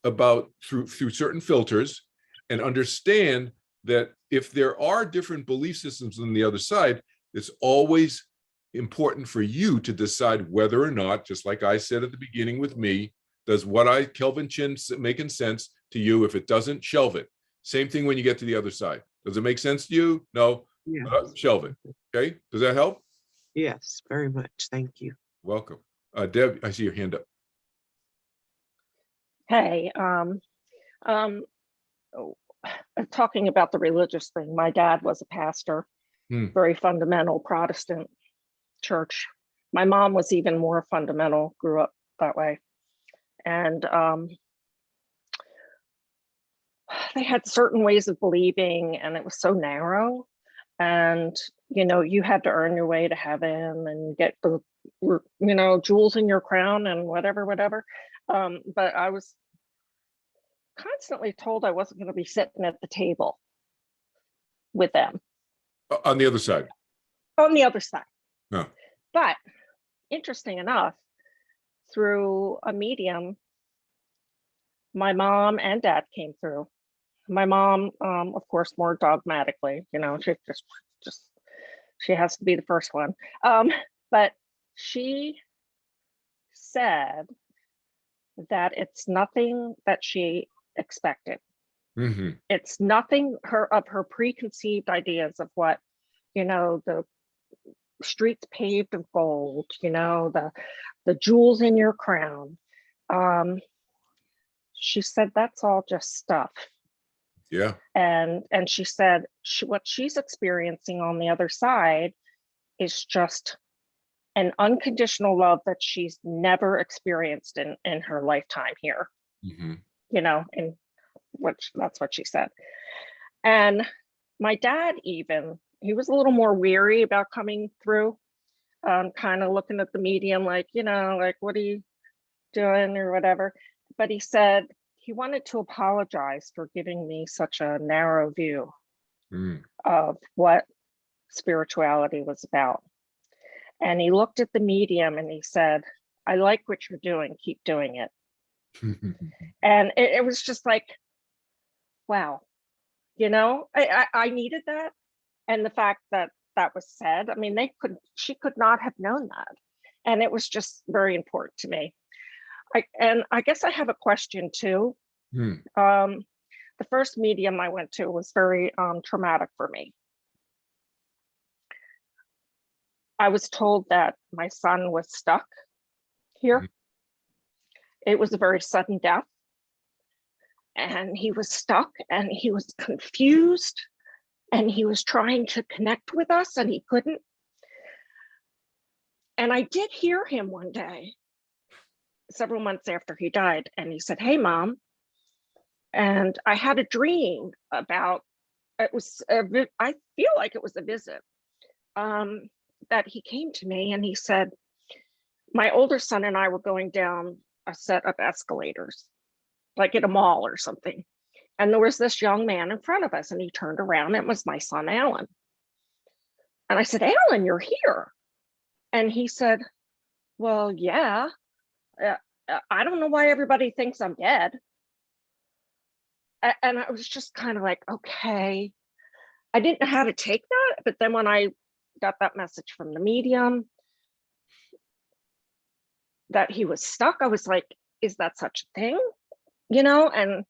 about through certain filters, and understand that if there are different belief systems on the other side, it's always important for you to decide whether or not, just like I said at the beginning with me, does what Kelvin Chin making sense to you? If it doesn't, shelve it. Same thing when you get to the other side. Does it make sense to you? No, yes. Shelve it. Okay, does that help? Yes, very much. Thank you. Welcome. Deb, I see your hand up. Hey, talking about the religious thing, my dad was a pastor, very fundamental Protestant church. My mom was even more fundamental, grew up that way. And they had certain ways of believing, and it was so narrow. and you had to earn your way to heaven and get the jewels in your crown and whatever. But I was constantly told I wasn't going to be sitting at the table with them On the other side. on the other side. No. But interesting enough, through a medium, my mom and dad came through. My mom, of course, more dogmatically, she has to be the first one. But she said that it's nothing that she expected. Mm-hmm. It's nothing of her preconceived ideas of what, the streets paved of gold, the jewels in your crown. She said that's all just stuff. Yeah. And she said what she's experiencing on the other side is just an unconditional love that she's never experienced in her lifetime here. Mm-hmm. And that's what she said. And my dad, even, he was a little more weary about coming through, kind of looking at the medium like, what are you doing or whatever. But he said he wanted to apologize for giving me such a narrow view of what spirituality was about. And he looked at the medium and he said, I like what you're doing, keep doing it. And it was just like, wow, I needed that. And the fact that that was said, I mean, she could not have known that. And it was just very important to me. I guess I have a question too. The first medium I went to was very traumatic for me. I was told that my son was stuck here. It was a very sudden death. And he was stuck and he was confused and he was trying to connect with us and he couldn't. And I did hear him one day, several months after he died, and he said, hey, Mom. And I had a dream about, I feel like it was a visit, that he came to me and he said, my older son and I were going down a set of escalators, like at a mall or something. And there was this young man in front of us and he turned around. It was my son, Alan. And I said, Alan, you're here. And he said, well, yeah, I don't know why everybody thinks I'm dead. And I was just kind of like, okay. I didn't know how to take that. But then when I got that message from the medium that he was stuck, I was like, is that such a thing? And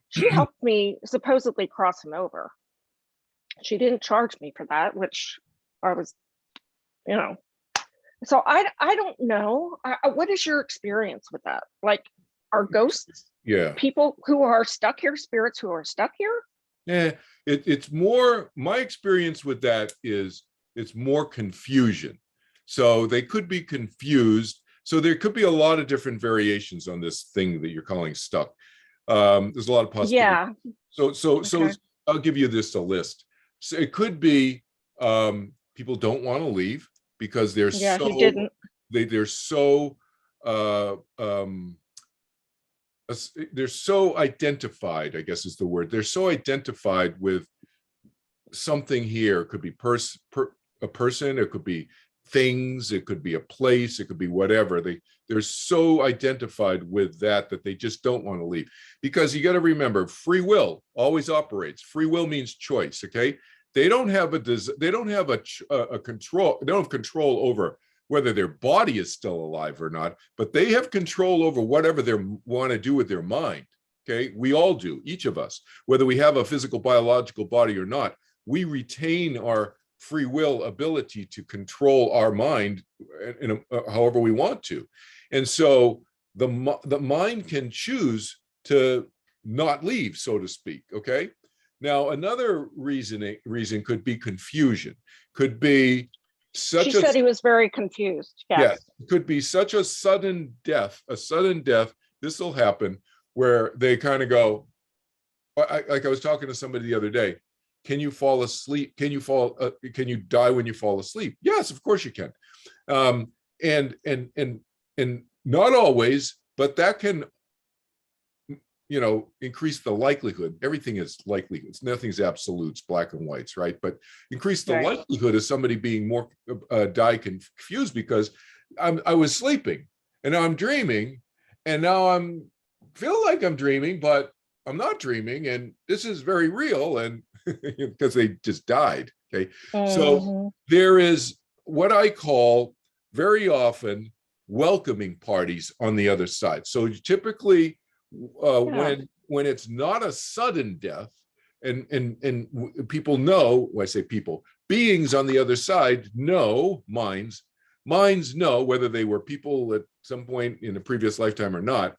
she helped me supposedly cross him over. She didn't charge me for that, which I was, So I don't know. What is your experience with that? Like, are ghosts people who are stuck here, spirits who are stuck here? Yeah, it's more, my experience with that is it's more confusion. So they could be confused. So there could be a lot of different variations on this thing that you're calling stuck. There's a lot of possibilities. Yeah. So I'll give you this a list. So it could be people don't want to leave because they're they're so identified, I guess is the word. They're so identified with something here. It could be a person, it could be things, it could be a place, it could be whatever. They're so identified with that they just don't want to leave. Because you got to remember, free will always operates. Free will means choice, okay? They don't have a control. They don't have control over whether their body is still alive or not, but they have control over whatever they want to do with their mind. Okay, we all do, each of us, whether we have a physical biological body or not. We retain our free will ability to control our mind in however we want to, and so the mind can choose to not leave, so to speak. Okay. Now, another reason could be confusion. Could be she said he was very confused. Yes. It could be such a sudden death. This will happen where they kind of go, like I was talking to somebody the other day. can you fall asleep? Can you die when you fall asleep? Yes, of course you can. And not always, but that can, increase the likelihood. Everything is likelihoods. Nothing's absolutes, black and whites, right? But increase the Right. likelihood of somebody being more die confused because I was sleeping and now I'm dreaming and now I'm feel like I'm dreaming, but I'm not dreaming, and this is very real, and because they just died. Okay, so Mhm. there is what I call very often welcoming parties on the other side. So typically, Yeah. when it's not a sudden death, and people know, when I say people, beings on the other side know, minds know whether they were people at some point in a previous lifetime or not.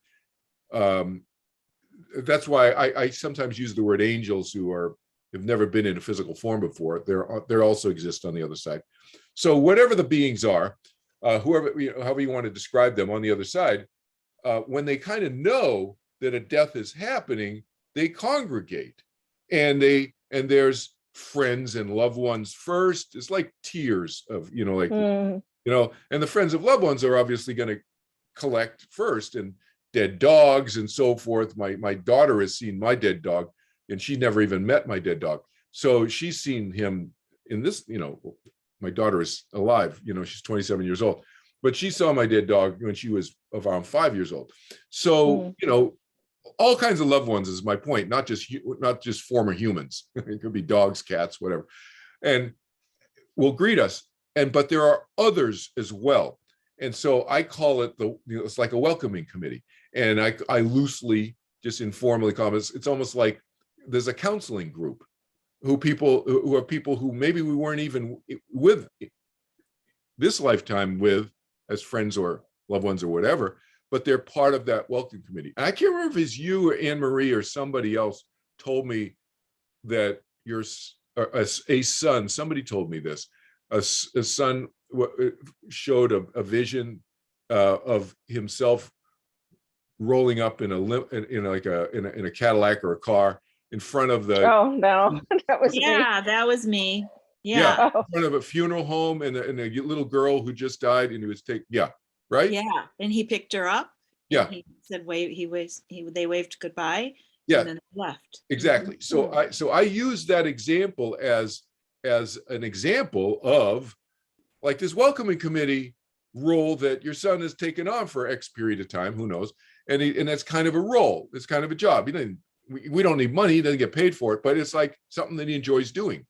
That's why I sometimes use the word angels who have never been in a physical form before. There also exist on the other side. So whatever the beings are, however you want to describe them on the other side, when they kind of know that a death is happening, they congregate, and there's friends and loved ones first. It's like tiers of Mhm. and the friends of loved ones are obviously going to collect first, and dead dogs and so forth. My daughter has seen my dead dog, and she never even met my dead dog. So she's seen him in this, my daughter is alive, she's 27 years old, but she saw my dead dog when she was around 5 years old. So, all kinds of loved ones is my point, not just former humans. It could be dogs, cats, whatever, and will greet us. But there are others as well. And so I call it it's like a welcoming committee. And I loosely, just informally comments, it's almost like there's a counseling group who are people who maybe we weren't even with this lifetime with as friends or loved ones or whatever, but they're part of that welcome committee. And I can't remember if it's you or Anne Marie or somebody else told me that a son, somebody told me this, a son showed a vision of himself rolling up in a Cadillac or a car in front of the Oh no, that was me. Yeah, that was me. Yeah. Oh, in front of a funeral home, and a little girl who just died, and he was right. Yeah. And he picked her up. Yeah. And he said, they waved goodbye. Yeah. And then they left. Exactly. So I use that example as an example of like this welcoming committee role that your son has taken on for X period of time, who knows, and that's kind of a role. It's kind of a job. We don't need money. He doesn't get paid for it, but it's like something that he enjoys doing,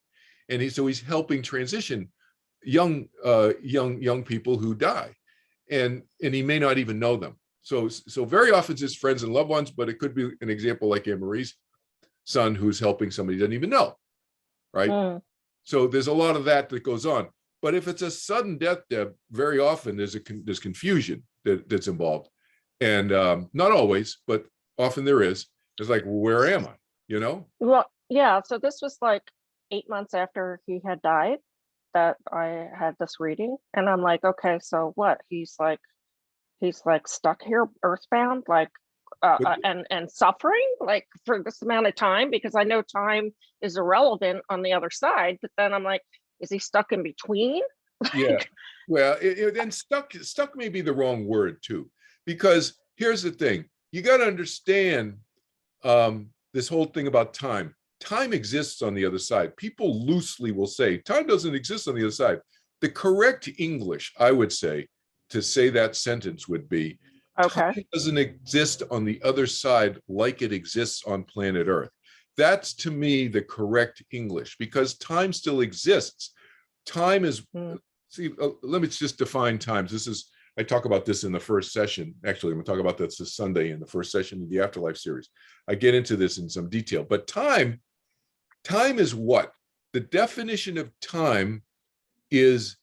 and he's helping transition young people who die, and he may not even know them. So very often it's his friends and loved ones, but it could be an example like Anne Marie's son who's helping somebody he doesn't even know, right? So there's a lot of that goes on. But if it's a sudden death, Deb, very often there's confusion that's involved, and not always, but often there is. It's like, well, where am I? well, yeah. So this was like 8 months after he had died that I had this reading, and I'm like, okay, so what? He's like stuck here, earthbound, like, and suffering like for this amount of time, because I know time is irrelevant on the other side. But then I'm like, is he stuck in between? Yeah. Well, and stuck may be the wrong word too, because here's the thing: you got to understand this whole thing about time. Time exists on the other side. People loosely will say time doesn't exist on the other side. The correct English, I would say, to say that sentence would be, Okay. time doesn't exist on the other side like it exists on planet Earth. That's, to me, the correct English, because time still exists. Time is, let me just define times. I talk about this in the first session. Actually, I'm going to talk about this Sunday in the first session of the Afterlife series. I get into this in some detail, but time is what? The definition of time is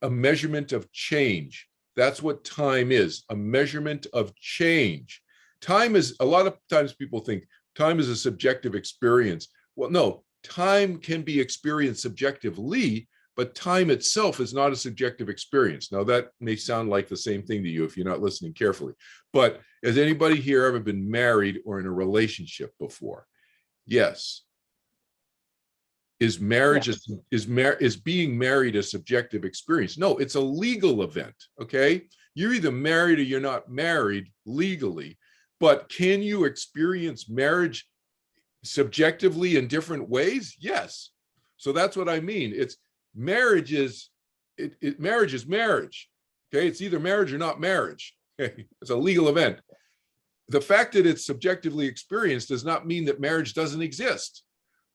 a measurement of change. That's what time is, a measurement of change. Time is, a lot of times people think time is a subjective experience. Well, no, time can be experienced subjectively, but time itself is not a subjective experience. Now, that may sound like the same thing to you if you're not listening carefully, but has anybody here ever been married or in a relationship before? Yes. is marriage is being married a subjective experience? No, it's a legal event. Okay, you're either married or you're not married legally, but can you experience marriage subjectively in different ways? Yes. So that's what I mean. It's marriage is marriage is marriage. Okay, it's either marriage or not marriage. Okay, it's a legal event. The fact that it's subjectively experienced does not mean that marriage doesn't exist.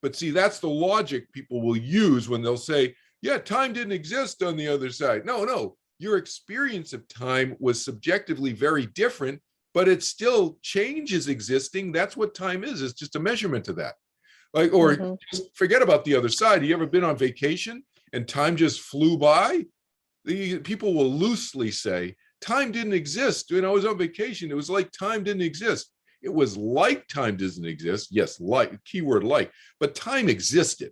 But see, that's the logic people will use when they'll say, yeah, time didn't exist on the other side. No, your experience of time was subjectively very different, but it still changes existing. That's what time is. It's just a measurement to that. Like, or just forget about the other side. You ever been on vacation and time just flew by? The people will loosely say, time didn't exist when I was on vacation. It was like time didn't exist. It was like time doesn't exist. Yes, like, keyword like, but time existed.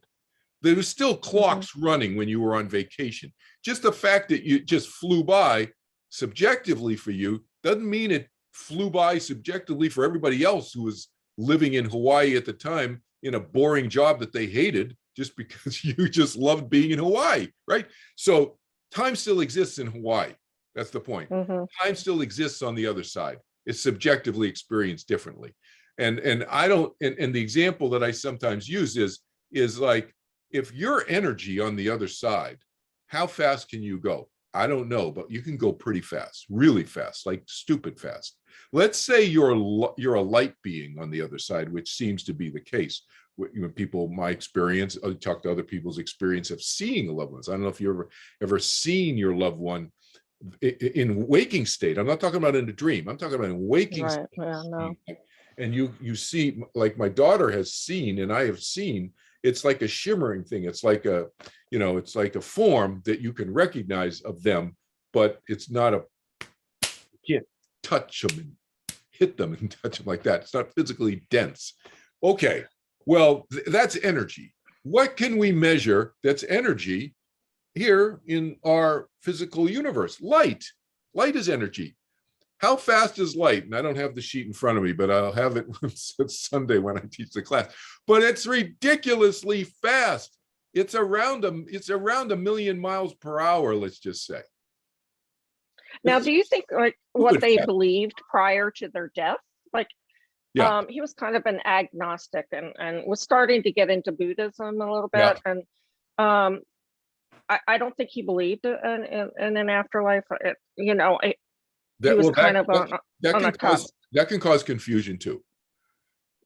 There was still clocks running when you were on vacation. Just the fact that you just flew by subjectively for you doesn't mean it flew by subjectively for everybody else who was living in Hawaii at the time in a boring job that they hated just because you just loved being in Hawaii, right? So time still exists in Hawaii. That's the point. Time still exists on the other side. It's subjectively experienced differently. And I don't, and the example that I sometimes use is like, if your energy on the other side, how fast can you go? I don't know, but you can go pretty fast, really fast, like stupid fast. Let's say you're a light being on the other side, which seems to be the case. When people, my experience, I talk to other people's experience of seeing loved ones. I don't know if you ever seen your loved one in waking state. I'm not talking about in a dream. I'm talking about in waking state. Yeah, no. And you see, like my daughter has seen, and I have seen, it's like a shimmering thing. It's like a, it's like a form that you can recognize of them, but it's not a, you can't touch them and hit them and touch them like that. It's not physically dense. Okay, well, that's energy. What can we measure that's energy here in our physical universe? Light. Light is energy. How fast is light? And I don't have the sheet in front of me, but I'll have it Sunday when I teach the class. But it's ridiculously fast. It's around a million miles per hour, let's just say. Now, do you think like what they believed prior to their death? Like, he was kind of an agnostic and was starting to get into Buddhism a little bit. And I don't think he believed in an afterlife. He was kind of on a cusp. That can cause confusion too.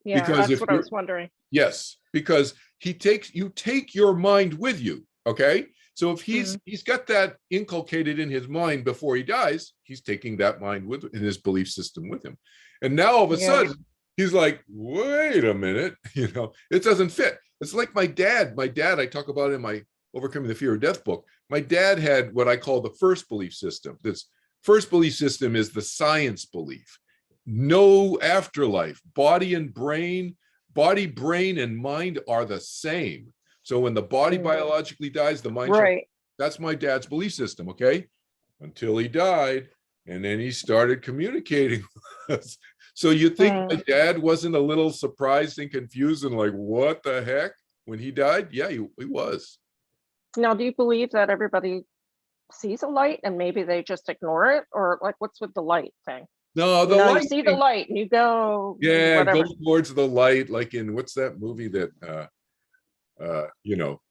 Yeah, because that's what I was wondering. Yes, because you take your mind with you. Okay, so if he's got that inculcated in his mind before he dies, he's taking that mind with in his belief system with him, and now all of a sudden he's like, wait a minute, it doesn't fit. It's like my dad. I talk about in my Overcoming the Fear of Death book. My dad had what I call the first belief system. This first belief system is the science belief. No afterlife. Body, brain, and mind are the same. So when the body biologically dies, the mind. Right. That's my dad's belief system. Okay. Until he died, and then he started communicating with us. So you think my dad wasn't a little surprised and confused and like, what the heck when he died? Yeah, he was. Now, do you believe that everybody sees a light and maybe they just ignore it, or like what's with the light thing? No, you see the light and you go, go towards the light, like in what's that movie that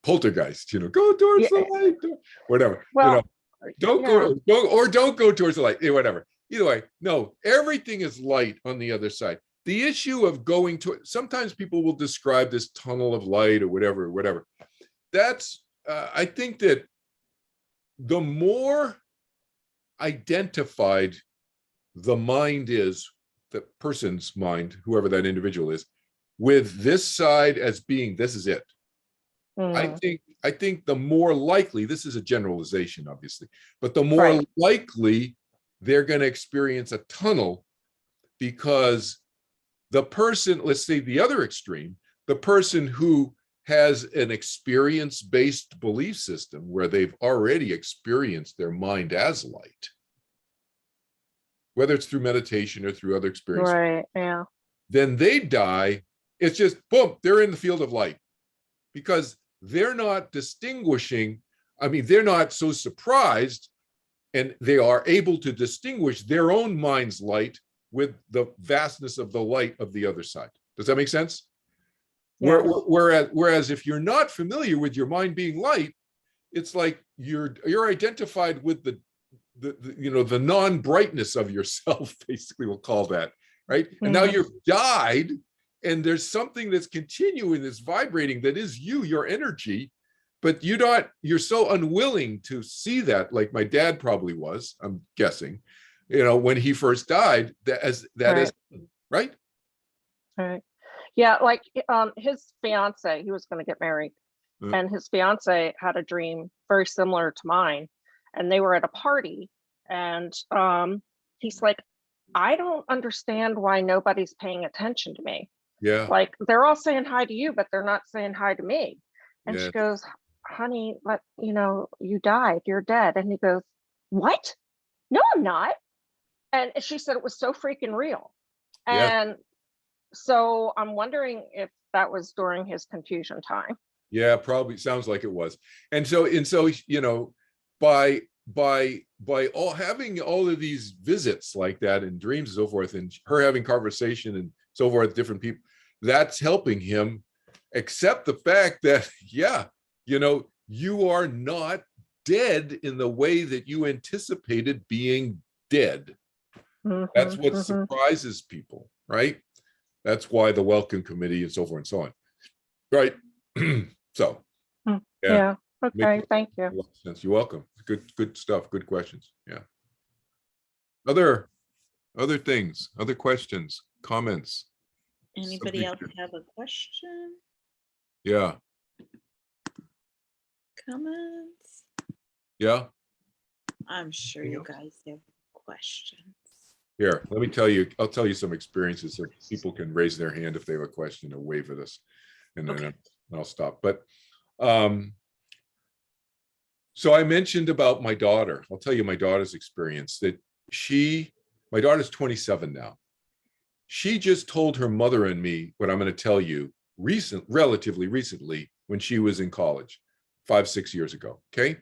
Poltergeist, go towards the light, whatever. Well, don't go towards the light, whatever. Either way, no, everything is light on the other side. The issue of going to, sometimes people will describe this tunnel of light or whatever. That's I think that the more identified the mind is, the person's mind, whoever that individual is, with this side as being, this is it. I think the more likely, this is a generalization, obviously, but the more likely they're going to experience a tunnel, because the person, let's say the other extreme, the person who has an experience-based belief system where they've already experienced their mind as light, whether it's through meditation or through other experiences, then they die. It's just boom, they're in the field of light, because they're not distinguishing. I mean, they're not so surprised, and they are able to distinguish their own mind's light with the vastness of the light of the other side. Does that make sense? Yes. Whereas if you're not familiar with your mind being light, it's like you're identified with the the non-brightness of yourself, basically we'll call that, right? And now you've died, and there's something that's continuing, that's vibrating, that is you, your energy, but you're so unwilling to see that, like my dad probably was, I'm guessing, when he first died, right. Right? Right. Yeah, like his fiance, he was going to get married, and his fiance had a dream very similar to mine, and they were at a party, and he's like, I don't understand why nobody's paying attention to me. Yeah. Like, they're all saying hi to you, but they're not saying hi to me. And Yeah. she goes, honey, you died, you're dead. And he goes, what? No, I'm not. And she said it was so freaking real. Yeah. And so I'm wondering if that was during his confusion time. Yeah, probably sounds like it was. And so by having all of these visits like that and dreams and so forth, and her having conversation and so forth, different people, that's helping him accept the fact that, you are not dead in the way that you anticipated being dead. That's what surprises people, right? That's why the welcome committee and so forth and so on. Right. So yeah. Okay, thank you. You're welcome. Good stuff. Good questions. Yeah. Other things, other questions, comments. Anybody else have a question? Yeah. Comments? Yeah. I'm sure you guys have questions. Here, let me tell you, I'll tell you some experiences so people can raise their hand if they have a question or wave at us, and then I'll stop. But so I mentioned about my daughter. I'll tell you my daughter's experience, that my daughter's 27 now. She just told her mother and me what I'm going to tell you relatively recently, when she was in college, 5-6 years ago. Okay.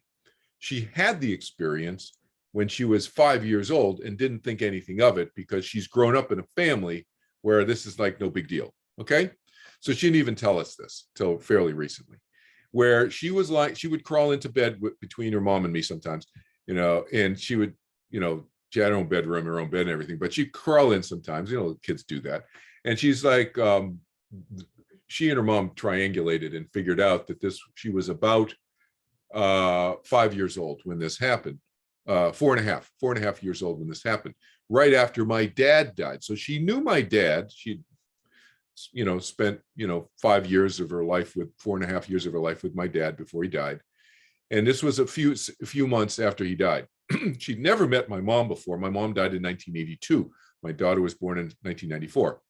She had the experience when she was 5 years old and didn't think anything of it, because she's grown up in a family where this is like no big deal. Okay. So she didn't even tell us this till fairly recently, where she would crawl into bed between her mom and me sometimes, and she would, she had her own bedroom, her own bed and everything, but she'd crawl in sometimes, kids do that. And she's like, she and her mom triangulated and figured out that she was about 5 years old when this happened. 4.5 years old when this happened, right after my dad died. So she knew my dad. She'd, spent, 5 years of her life 4.5 years of her life with my dad before he died. And this was a few months after he died. She'd never met my mom before. My mom died in 1982. My daughter was born in 1994.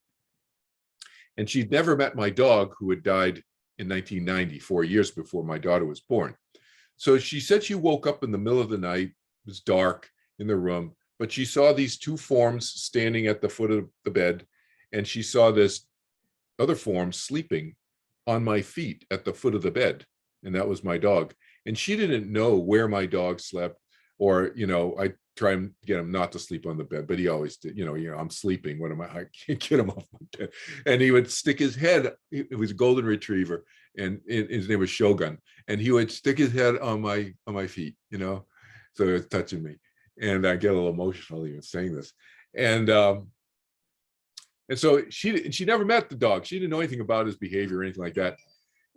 And she'd never met my dog, who had died in 1990, 4 years before my daughter was born. So she said she woke up in the middle of the night. It was dark in the room, but she saw these two forms standing at the foot of the bed, and she saw this other form sleeping on my feet at the foot of the bed, and that was my dog. And she didn't know where my dog slept, or I try and get him not to sleep on the bed, but he always did. I'm sleeping. What am I can't get him off my bed. And he would stick his head. It was a golden retriever, and his name was Shogun, and he would stick his head on my feet. So it was touching me, and I get a little emotional even saying this. And so she never met the dog. She didn't know anything about his behavior or anything like that.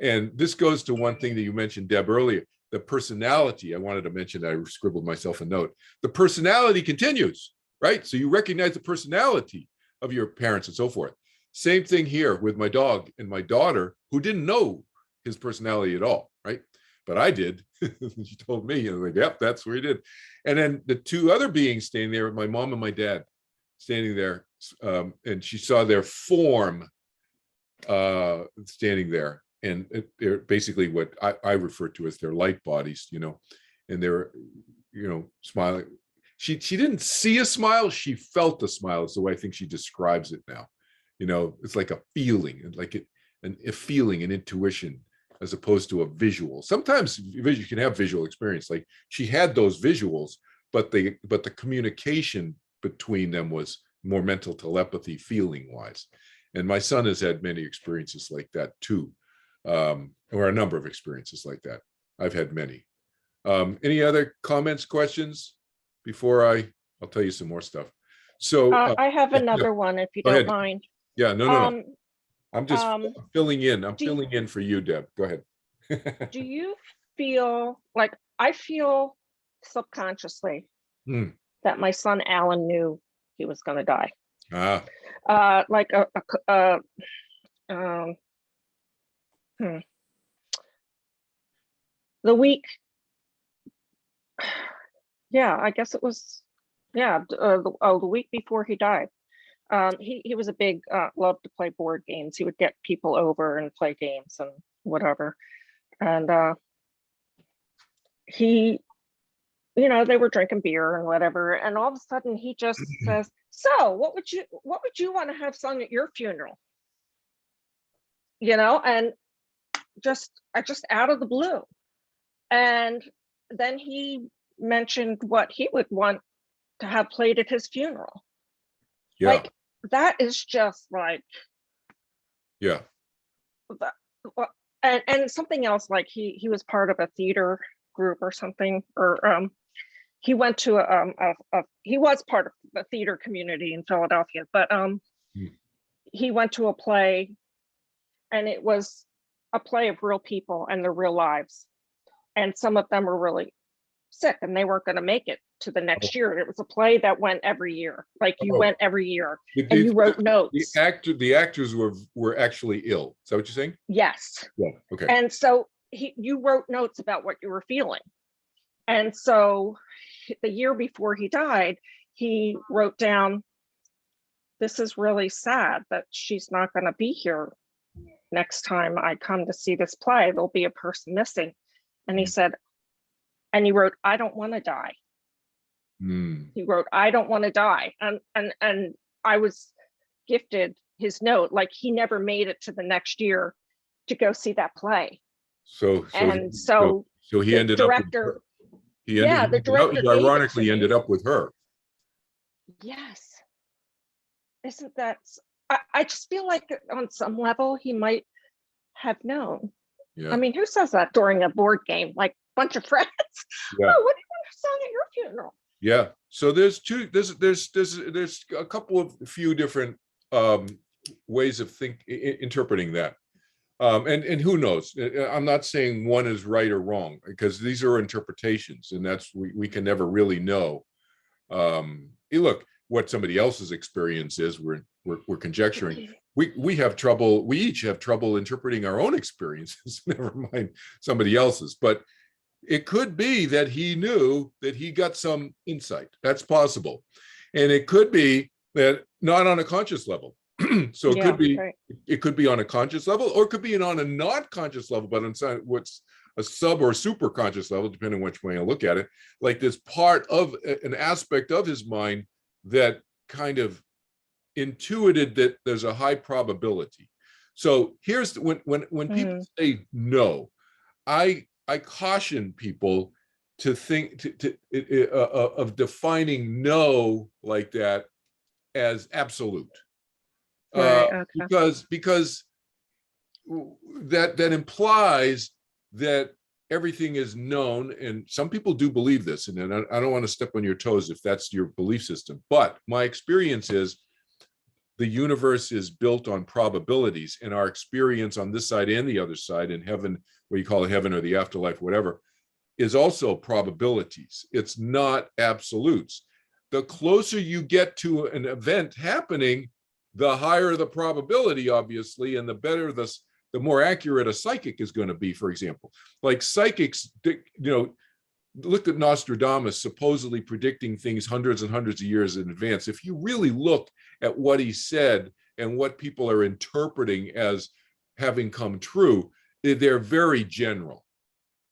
And this goes to one thing that you mentioned, Deb, earlier, the personality. I wanted to mention that. I scribbled myself a note. The personality continues, right? So you recognize the personality of your parents and so forth. Same thing here with my dog and my daughter, who didn't know his personality at all, right? But I did. She told me, like, yep, that's where he did. And then the two other beings standing there, my mom and my dad, standing there, and she saw their form standing there, and they're basically what I refer to as their light bodies, and they're, smiling. She didn't see a smile; she felt a smile. Is the way I think she describes it now. It's like a feeling, like a feeling, an intuition. as opposed to a visual. Sometimes you can have visual experience, like she had those visuals, but the communication between them was more mental telepathy, feeling wise. And my son has had many experiences like that too, or a number of experiences like that. I've had many. Any other comments, questions before I'll tell you some more stuff. So I have yeah, another one, if you go don't ahead. mind. Yeah, no. I'm just filling in. I'm do- filling in for you, Deb. Go ahead. Do you feel like I feel subconsciously Hmm. that my son Alan knew he was going to die? Like the week, yeah, I guess it was, yeah, the week before he died. He was a big, loved to play board games. He would get people over and play games and whatever. And he, they were drinking beer and whatever. And all of a sudden he just says, "So what would you want to have sung at your funeral?" And just out of the blue. And then he mentioned what he would want to have played at his funeral. Yeah. Like, that is just like, yeah. And something else, like he was part of a theater group or something, or he went to he was part of the theater community in Philadelphia, but he went to a play, and it was a play of real people and their real lives, and some of them were really sick and they weren't going to make it to the next year. It was a play that went every year, like you went every year, and you wrote notes. The actors were actually ill. Is that what you're saying? Yes. Yeah. Okay. And so you wrote notes about what you were feeling. And so the year before he died, he wrote down, "This is really sad that she's not going to be here next time I come to see this play. There'll be a person missing." And he said, and he wrote, "I don't want to die." He wrote, "I don't want to die." And I was gifted his note, like he never made it to the next year to go see that play. So he ended director, up with the director he ironically ended up with her. Yes. Isn't that, I just feel like on some level he might have known. Yeah. I mean, who says that during a board game, like a bunch of friends? Yeah. Oh, what do you want to sing at your funeral? Yeah. So there's a couple of few different ways of interpreting that. And who knows? I'm not saying one is right or wrong, because these are interpretations, and that's we can never really know. Look, what somebody else's experience is, we're conjecturing. We have trouble. We each have trouble interpreting our own experiences. Never mind somebody else's. But it could be that he knew that he got some insight. That's possible, and it could be that not on a conscious level. So it could be right. It could be on a conscious level, or it could be on a not conscious level, but on what's a sub or super conscious level, depending on which way you look at it. Like this part of an aspect of his mind that kind of intuited that there's a high probability. So here's when people say no, I caution people to think of defining no like that as absolute. Right, okay. Because that implies that everything is known, and some people do believe this, and I don't want to step on your toes if that's your belief system, but my experience is the universe is built on probabilities, and our experience on this side and the other side, in heaven, what you call heaven or the afterlife, whatever, is also probabilities. It's not absolutes. The closer you get to an event happening, the higher the probability, obviously, and the better the more accurate a psychic is going to be. For example, like psychics, look at Nostradamus supposedly predicting things hundreds and hundreds of years in advance. If you really look at what he said and what people are interpreting as having come true, they're very general,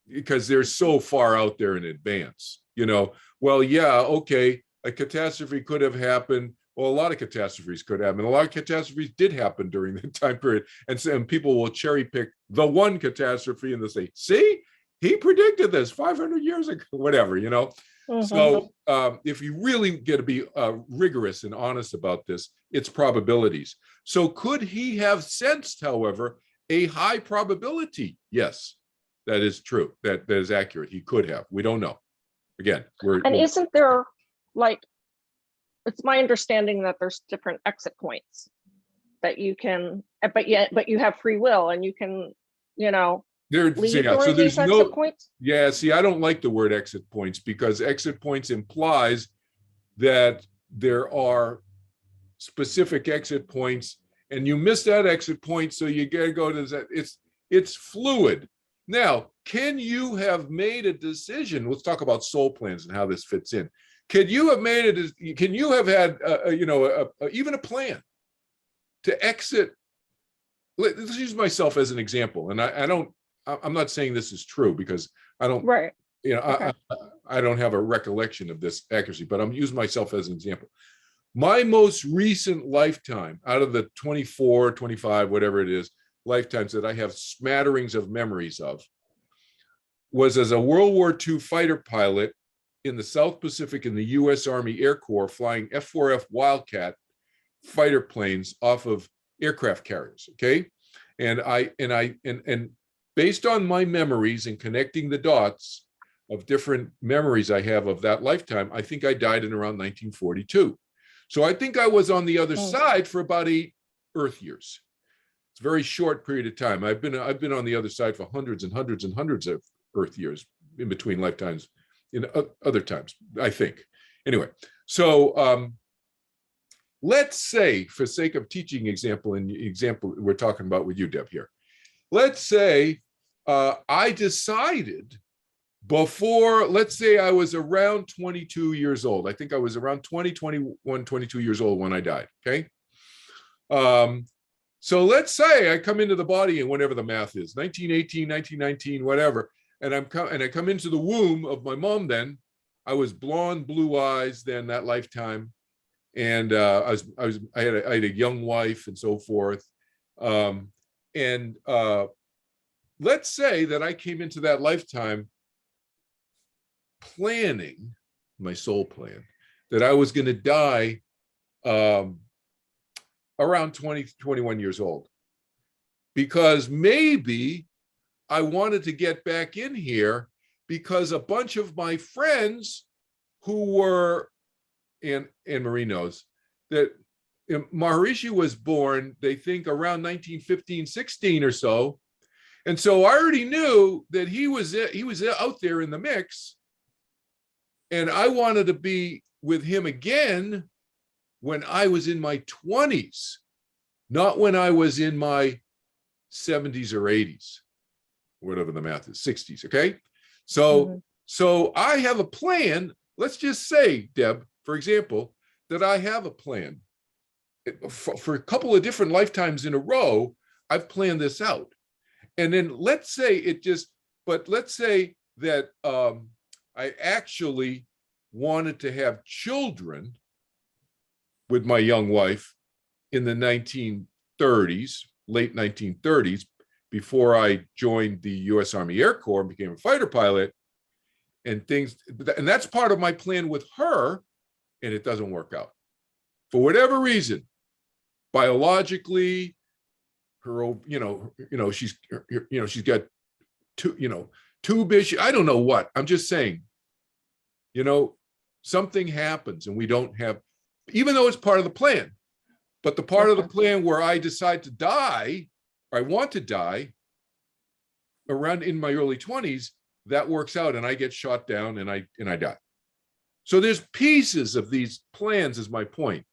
because they're so far out there in advance. Well, yeah, okay, a catastrophe could have happened, Well, a lot of catastrophes could happen. A lot of catastrophes did happen during that time period. And people will cherry pick the one catastrophe and they'll say, see, he predicted this 500 years ago, whatever, you know? So if you really get to be rigorous and honest about this, it's probabilities. So could he have sensed, however, a high probability? Yes, that is true. That is accurate. He could have. We don't know. Again, And isn't there, like, it's my understanding that there's different exit points that you can, but you have free will and you can, you know, leave during these exit points? Yeah, see, I don't like the word exit points because exit points implies that there are specific exit points and you miss that exit point, so you gotta go to that. It's fluid. Now, can you have made a decision? Let's talk about soul plans and how this fits in. Can you have made it? Can you have had, even a plan to exit? Let's use myself as an example, and I'm not saying this is true because I don't. Right. You know, Okay. I don't have a recollection of this accuracy, but I'm using myself as an example. My most recent lifetime, out of the 24, 25, whatever it is, lifetimes that I have smatterings of memories of, was as a World War II fighter pilot in the South Pacific in the U.S. Army Air Corps, flying F-4F Wildcat fighter planes off of aircraft carriers. Okay, and based on my memories and connecting the dots of different memories I have of that lifetime, I think I died in around 1942. So I think I was on the other side for about 8 Earth years. It's a very short period of time. I've been on the other side for hundreds and hundreds and hundreds of Earth years in between lifetimes in other times, I think. Anyway, so let's say, for sake of teaching example we're talking about with you, Deb, here. Let's say I decided before, let's say I was around 22 years old. I think I was around 20, 21, 22 years old when I died, okay? So let's say I come into the body and whatever the math is, 1918, 1919, whatever, and I come into the womb of my mom then. I was blonde, blue eyes then that lifetime. And I had a young wife and so forth. Let's say that I came into that lifetime planning, my soul plan, that I was going to die around 20, 21 years old. Because maybe I wanted to get back in here because a bunch of my friends who were, and Marie knows, that Maharishi was born, they think, around 1915, 16 or so. And so I already knew that he was out there in the mix. And I wanted to be with him again when I was in my 20s, not when I was in my 70s or 80s, whatever the math is, 60s, okay? So, so I have a plan. Let's just say, Deb, for example, that I have a plan. For a couple of different lifetimes in a row, I've planned this out. And then let's say let's say that I actually wanted to have children with my young wife in the 1930s, late 1930s, before I joined the U.S. Army Air Corps and became a fighter pilot, and that's part of my plan with her, and it doesn't work out. For whatever reason, biologically, her, she's got tube issue. I don't know what. I'm just saying, something happens and we don't have, even though it's part of the plan, but the part of the plan where I decide to die, or I want to die around in my early 20s, that works out and I get shot down and I die. So there's pieces of these plans is my point.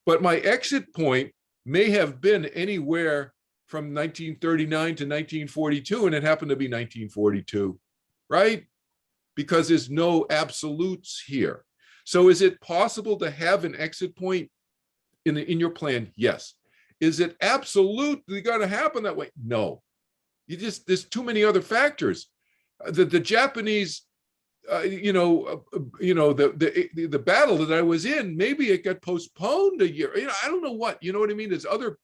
But my exit point may have been anywhere from 1939 to 1942, and it happened to be 1942, right? Because there's no absolutes here. So is it possible to have an exit point in your plan? Yes. Is it absolutely going to happen that way? No. There's too many other factors. The Japanese the battle that I was in, maybe it got postponed a year. I don't know what, you know what I mean? There's other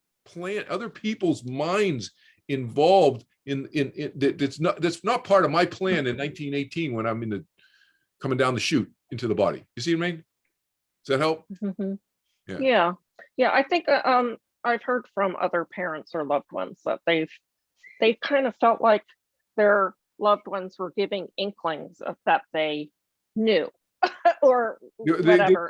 people's minds involved in that's not part of my plan in 1918 when I'm coming down the chute into the body. You see what I mean? Does that help? Mhm. Yeah. Yeah. I think I've heard from other parents or loved ones that they've kind of felt like their loved ones were giving inklings of that they knew or whatever.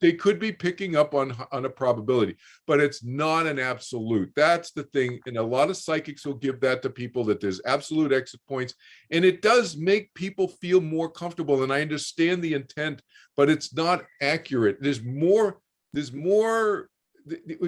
They could be picking up on a probability, but it's not an absolute. That's the thing. And a lot of psychics will give that to people, that there's absolute exit points. And it does make people feel more comfortable. And I understand the intent, but it's not accurate. There's more,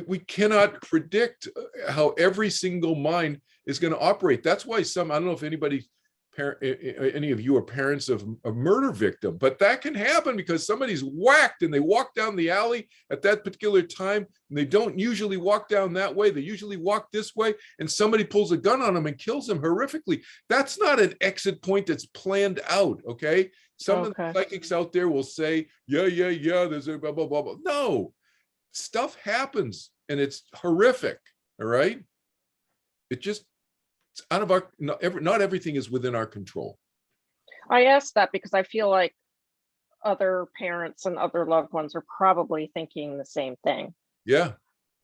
we cannot predict how every single mind is going to operate. That's why I don't know if any of you are parents of a murder victim, but that can happen because somebody's whacked and they walk down the alley at that particular time, and they don't usually walk down that way. They usually walk this way, and somebody pulls a gun on them and kills them horrifically. That's not an exit point that's planned out, okay? Some of the psychics out there will say, yeah, there's a blah, blah, blah, blah. No, stuff happens and it's horrific, all right? It's out of our, not everything is within our control. I asked that because I feel like other parents and other loved ones are probably thinking the same thing. Yeah.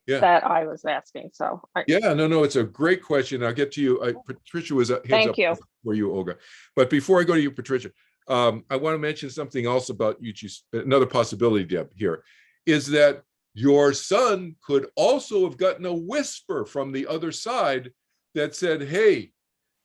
That I was asking. So no, it's a great question. I'll get to you. Patricia was Thank you for you, Olga. But before I go to you, Patricia, I want to mention something else about you. Another possibility, Deb, here is that your son could also have gotten a whisper from the other side that said, hey,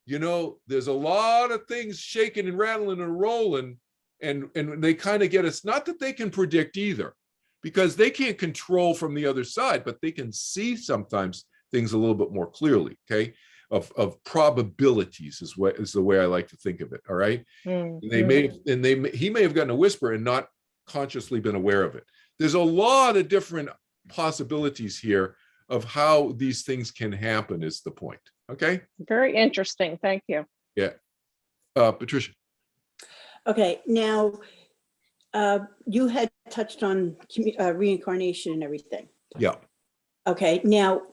there's a lot of things shaking and rattling and rolling, and they kind of get us. Not that they can predict either, because they can't control from the other side, but they can see sometimes things a little bit more clearly, okay? Of probabilities is the way I like to think of it, all right? Mm-hmm. He may have gotten a whisper and not consciously been aware of it. There's a lot of different possibilities here of how these things can happen is the point. Okay. Very interesting. Thank you. Yeah. Patricia. Okay. Now, you had touched on reincarnation and everything. Yeah. Okay. Now,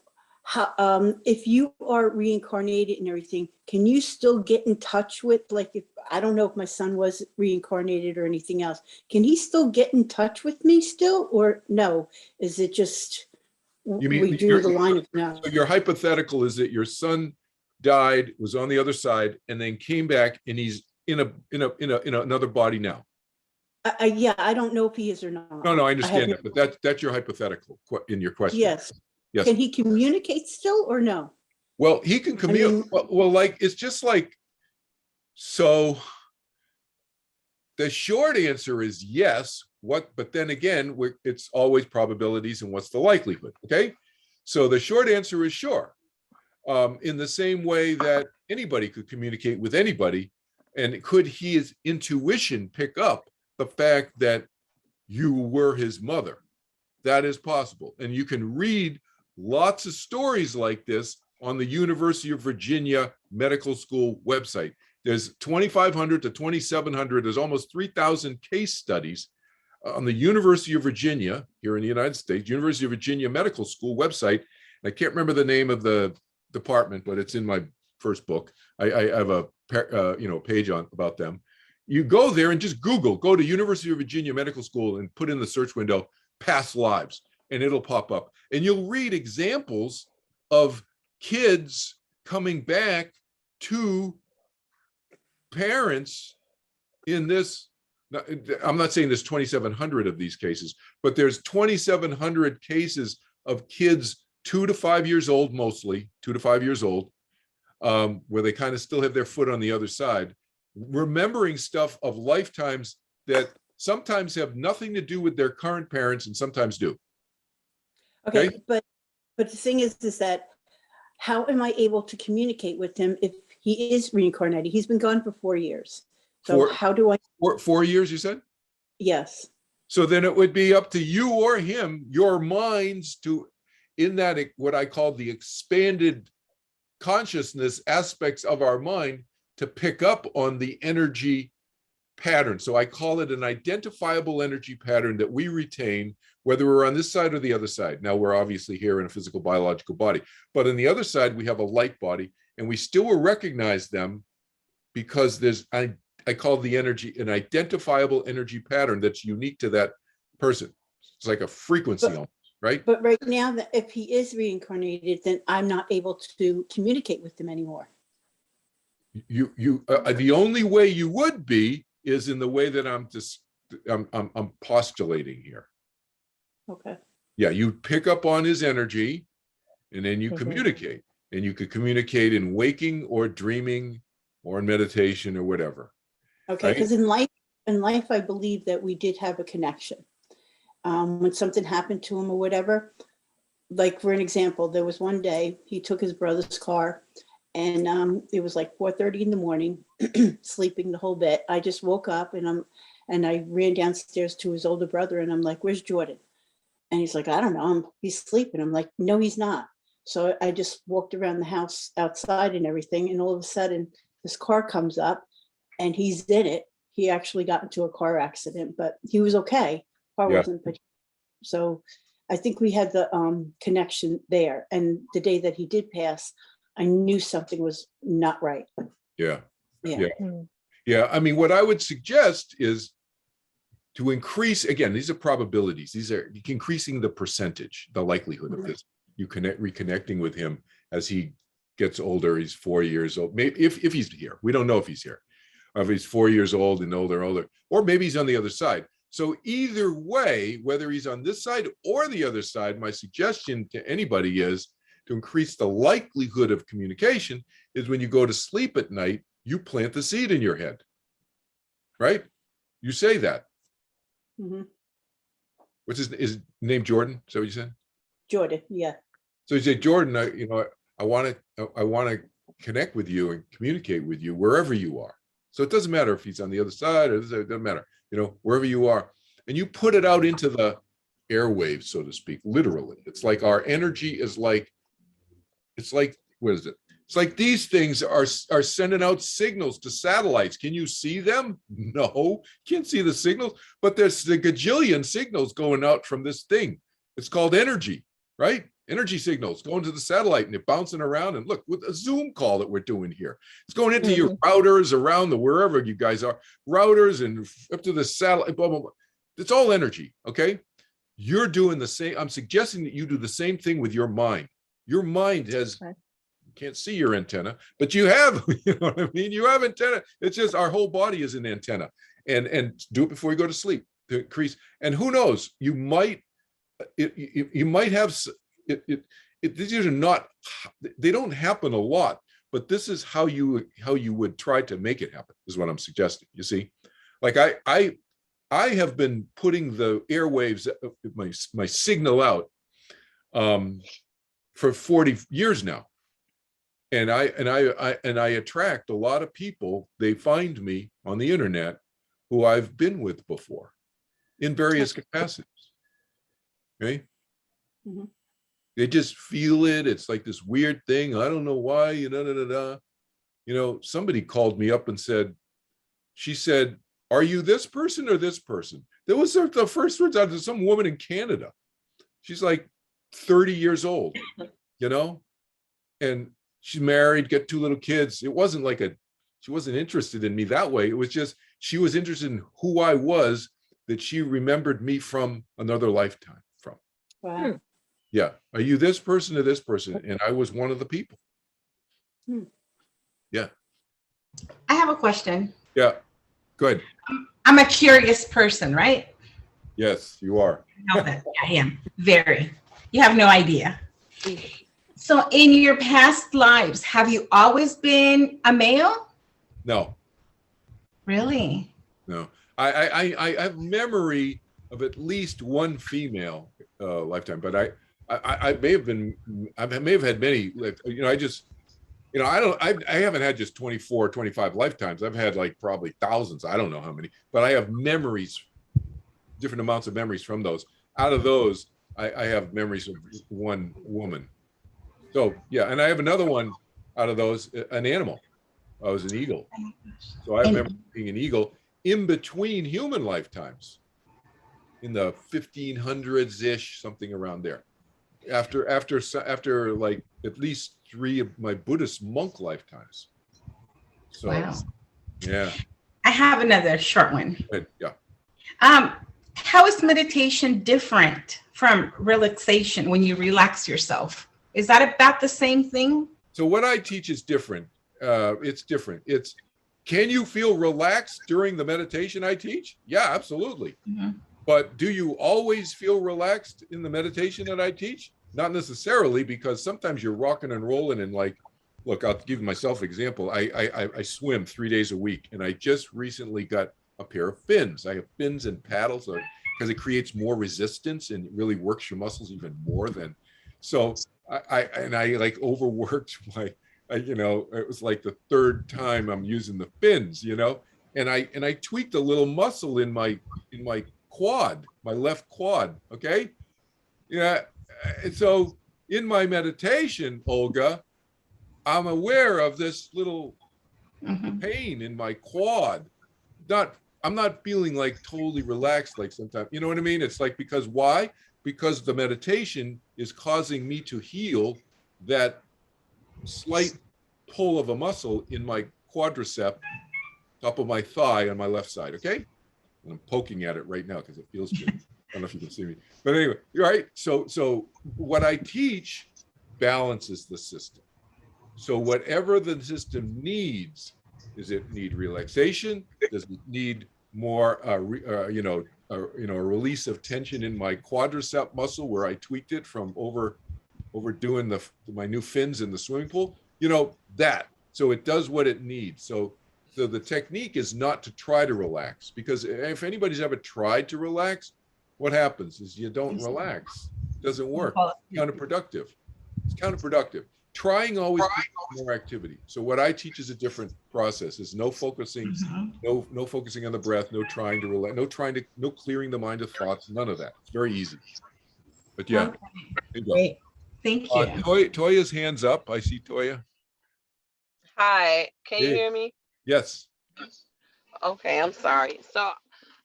if you are reincarnated and everything, can you still get in touch with, like, if I don't know if my son was reincarnated or anything else, can he still get in touch with me still, or no? Is it just we drew the line of no? So your hypothetical is that your son died, was on the other side, and then came back, and he's in another body now. Yeah, I don't know if he is or not. No, I understand that, but that's your hypothetical in your question. Yes. Yes. Can he communicate still or no? Well, he can communicate. Well, like, it's just like, so the short answer is yes. But then again, it's always probabilities and what's the likelihood, okay? So the short answer is sure. In the same way that anybody could communicate with anybody, and could his intuition pick up the fact that you were his mother? That is possible. And you can read lots of stories like this on the University of Virginia Medical School website. There's 2,500 to 2,700, there's almost 3,000 case studies on the University of Virginia here in the United States, University of Virginia Medical School website. I can't remember the name of the department, but it's in my first book. I have a page about them. You go there and just go to University of Virginia Medical School and put in the search window past lives, and it'll pop up. And you'll read examples of kids coming back to parents in this. I'm not saying there's 2,700 of these cases, but there's 2,700 cases of kids 2 to 5 years old, mostly 2 to 5 years old, where they kind of still have their foot on the other side, remembering stuff of lifetimes that sometimes have nothing to do with their current parents and sometimes do. Okay. But the thing is that how am I able to communicate with him if he is reincarnated? He's been gone for 4 years. So how do I? 4 years, you said? Yes. So then it would be up to you or him, your minds, to, in that what I call the expanded consciousness aspects of our mind, to pick up on the energy pattern. So I call it an identifiable energy pattern that we retain, whether we're on this side or the other side. Now we're obviously here in a physical biological body, but on the other side, we have a light body, and we still will recognize them because there's, I call the energy an identifiable energy pattern that's unique to that person. It's like a frequency, right? But right now, that if he is reincarnated, then I'm not able to communicate with him anymore. The only way you would be is in the way that I'm postulating here. Okay. Yeah, you pick up on his energy, and then you Mhm. communicate, and you could communicate in waking or dreaming or in meditation or whatever. Okay, Right. because in life, I believe that we did have a connection. When something happened to him or whatever, like for an example, there was one day he took his brother's car, and it was like 4:30 in the morning, sleeping the whole bit. I just woke up and I ran downstairs to his older brother, and I'm like, "Where's Jordan?" And he's like, "I don't know. He's sleeping." I'm like, "No, he's not." So I just walked around the house outside and everything, and all of a sudden this car comes up, and he's in it. He actually got into a car accident, but he was okay. Car Yeah. wasn't. So I think we had the connection there. And the day that he did pass, I knew something was not right. Yeah. Yeah. Yeah. I mean, what I would suggest is to increase, again, these are probabilities. These are increasing the percentage, the likelihood of this. You reconnecting with him as he gets older. He's 4 years old. Maybe if he's here, we don't know if he's here. Or if he's 4 years old and older, or maybe he's on the other side. So either way, whether he's on this side or the other side, my suggestion to anybody is to increase the likelihood of communication is when you go to sleep at night, you plant the seed in your head, right? You say that. Mm-hmm. What's his name? Jordan? Is that what you said? Jordan. Yeah. So you say, Jordan, I want to connect with you and communicate with you wherever you are. So it doesn't matter if he's on the other side or it doesn't matter, wherever you are. And you put it out into the airwaves, so to speak, literally. It's like our energy is like, what is it? It's like these things are sending out signals to satellites. Can you see them? No, can't see the signals, but there's the gajillion signals going out from this thing. It's called energy, right? Energy signals going to the satellite and they're bouncing around. And look, with a Zoom call that we're doing here, it's going into your routers around wherever you guys are, routers and up to the satellite, blah, blah, blah. It's all energy, okay? You're doing the same. I'm suggesting that you do the same thing with your mind. Your mind has, you can't see your antenna, but you have, you know what I mean? You have antenna. It's just our whole body is an antenna. And do it before you go to sleep to increase. And who knows, you might have, these are not, they don't happen a lot, but this is how you would try to make it happen, is what I'm suggesting. You see, like I have been putting the airwaves, my signal out for 40 years now. And I attract a lot of people. They find me on the internet who I've been with before in various capacities. Okay. Mm-hmm. They just feel it. It's like this weird thing. I don't know why, somebody called me up and she said, "Are you this person or this person?" That was the first words out of some woman in Canada. She's like 30 years old, and she's married, got 2 little kids. It wasn't like she wasn't interested in me that way. It was just, she was interested in who I was, that she remembered me from another lifetime from. Wow. Yeah. Are you this person or this person? And I was one of the people. Yeah. I have a question. Yeah. Go ahead. I'm a curious person, right? Yes, you are. I know that. I am. Very. You have no idea. So in your past lives, have you always been a male? No. Really? No. I have memory of at least one female lifetime, but I may have had many. I haven't had just 24, 25 lifetimes. I've had like probably thousands. I don't know how many, but I have memories, different amounts of memories from those. Out of those, I have memories of one woman. So yeah, and I have another one out of those, an animal. I was an eagle. So I remember being an eagle in between human lifetimes, in the 1500s-ish, something around there. After like at least 3 of my Buddhist monk lifetimes. So, Wow. yeah. I have another short one. Yeah. How is meditation different from relaxation when you relax yourself? Is that about the same thing? So what I teach is different. It's different. Can you feel relaxed during the meditation I teach? Yeah, absolutely. Mhm. But do you always feel relaxed in the meditation that I teach? Not necessarily, because sometimes you're rocking and rolling and like, look, I'll give myself an example. I swim 3 days a week, and I just recently got a pair of fins. I have fins and paddles because it creates more resistance and it really works your muscles even more than. So I like overworked it was like the 3rd time I'm using the fins, and I tweaked a little muscle in my quad, my left quad. Okay. Yeah. And so in my meditation, Olga, I'm aware of this little pain in my quad. I'm not feeling like totally relaxed like sometimes, you know what I mean? It's like, because why? Because the meditation is causing me to heal that slight pull of a muscle in my quadricep, top of my thigh on my left side, okay? And I'm poking at it right now because it feels good. I don't know if you can see me. But anyway, you're right. So what I teach balances the system. So whatever the system needs, does it need relaxation? Does it need more, a release of tension in my quadricep muscle where I tweaked it from overdoing my new fins in the swimming pool? That. So it does what it needs. So the technique is not to try to relax, because if anybody's ever tried to relax, what happens is you don't relax. It doesn't work. It's counterproductive. It's counterproductive. Trying always more activity. So what I teach is a different process. Is no focusing, no focusing on the breath, no trying to relax, no clearing the mind of thoughts, none of that. It's very easy. But yeah. Okay. Great. Thank you. Toya's hands up. I see Toya. Hi, can you hear me? Yes. Okay, I'm sorry. So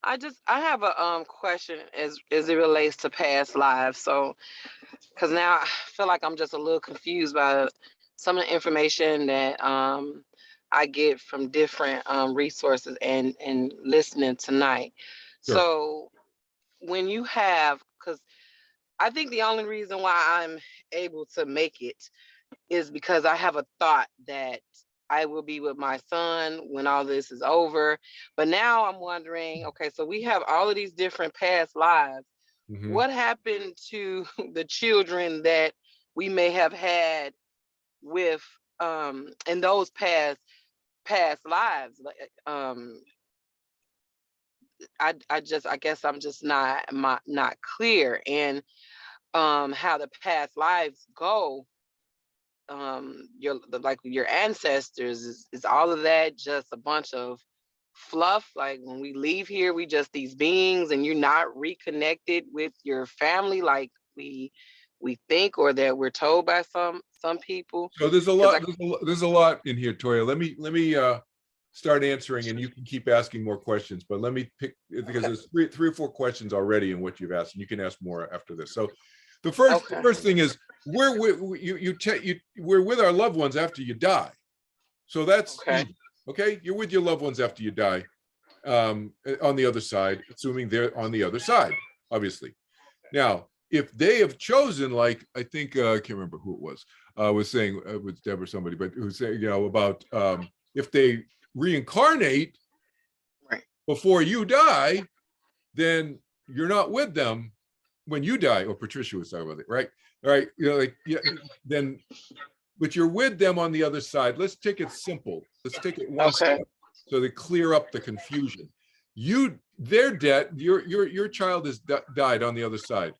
I have a question as it relates to past lives. So because now I feel like I'm just a little confused by some of the information that I get from different resources and listening tonight. Sure. So when you have, because I think the only reason why I'm able to make it is because I have a thought that I will be with my son when all this is over. But now I'm wondering, okay, so we have all of these different past lives. Mhm. What happened to the children that we may have had with in those past lives? I guess I'm just not clear. And how the past lives go, your ancestors, is all of that just a bunch of fluff? Like when we leave here, we just these beings and you're not reconnected with your family like we think, or that we're told by some people? So there's a lot in here, Toya. Let me start answering, and you can keep asking more questions, but let me pick, because there's three or 4 questions already in what you've asked, and you can ask more after this. So the first thing is, we're with our loved ones after you die. So that's easy. Okay, you're with your loved ones after you die, on the other side, assuming they're on the other side, obviously. Now, if they have chosen, like, I think I can't remember who it was saying, with Deb or somebody, but who was saying, about if they reincarnate before you die, then you're not with them when you die. Or Patricia was talking about it, right? All right, then, but you're with them on the other side. Let's take it simple. Let's take it one step, so they clear up the confusion. They're dead. Your child has died on the other side.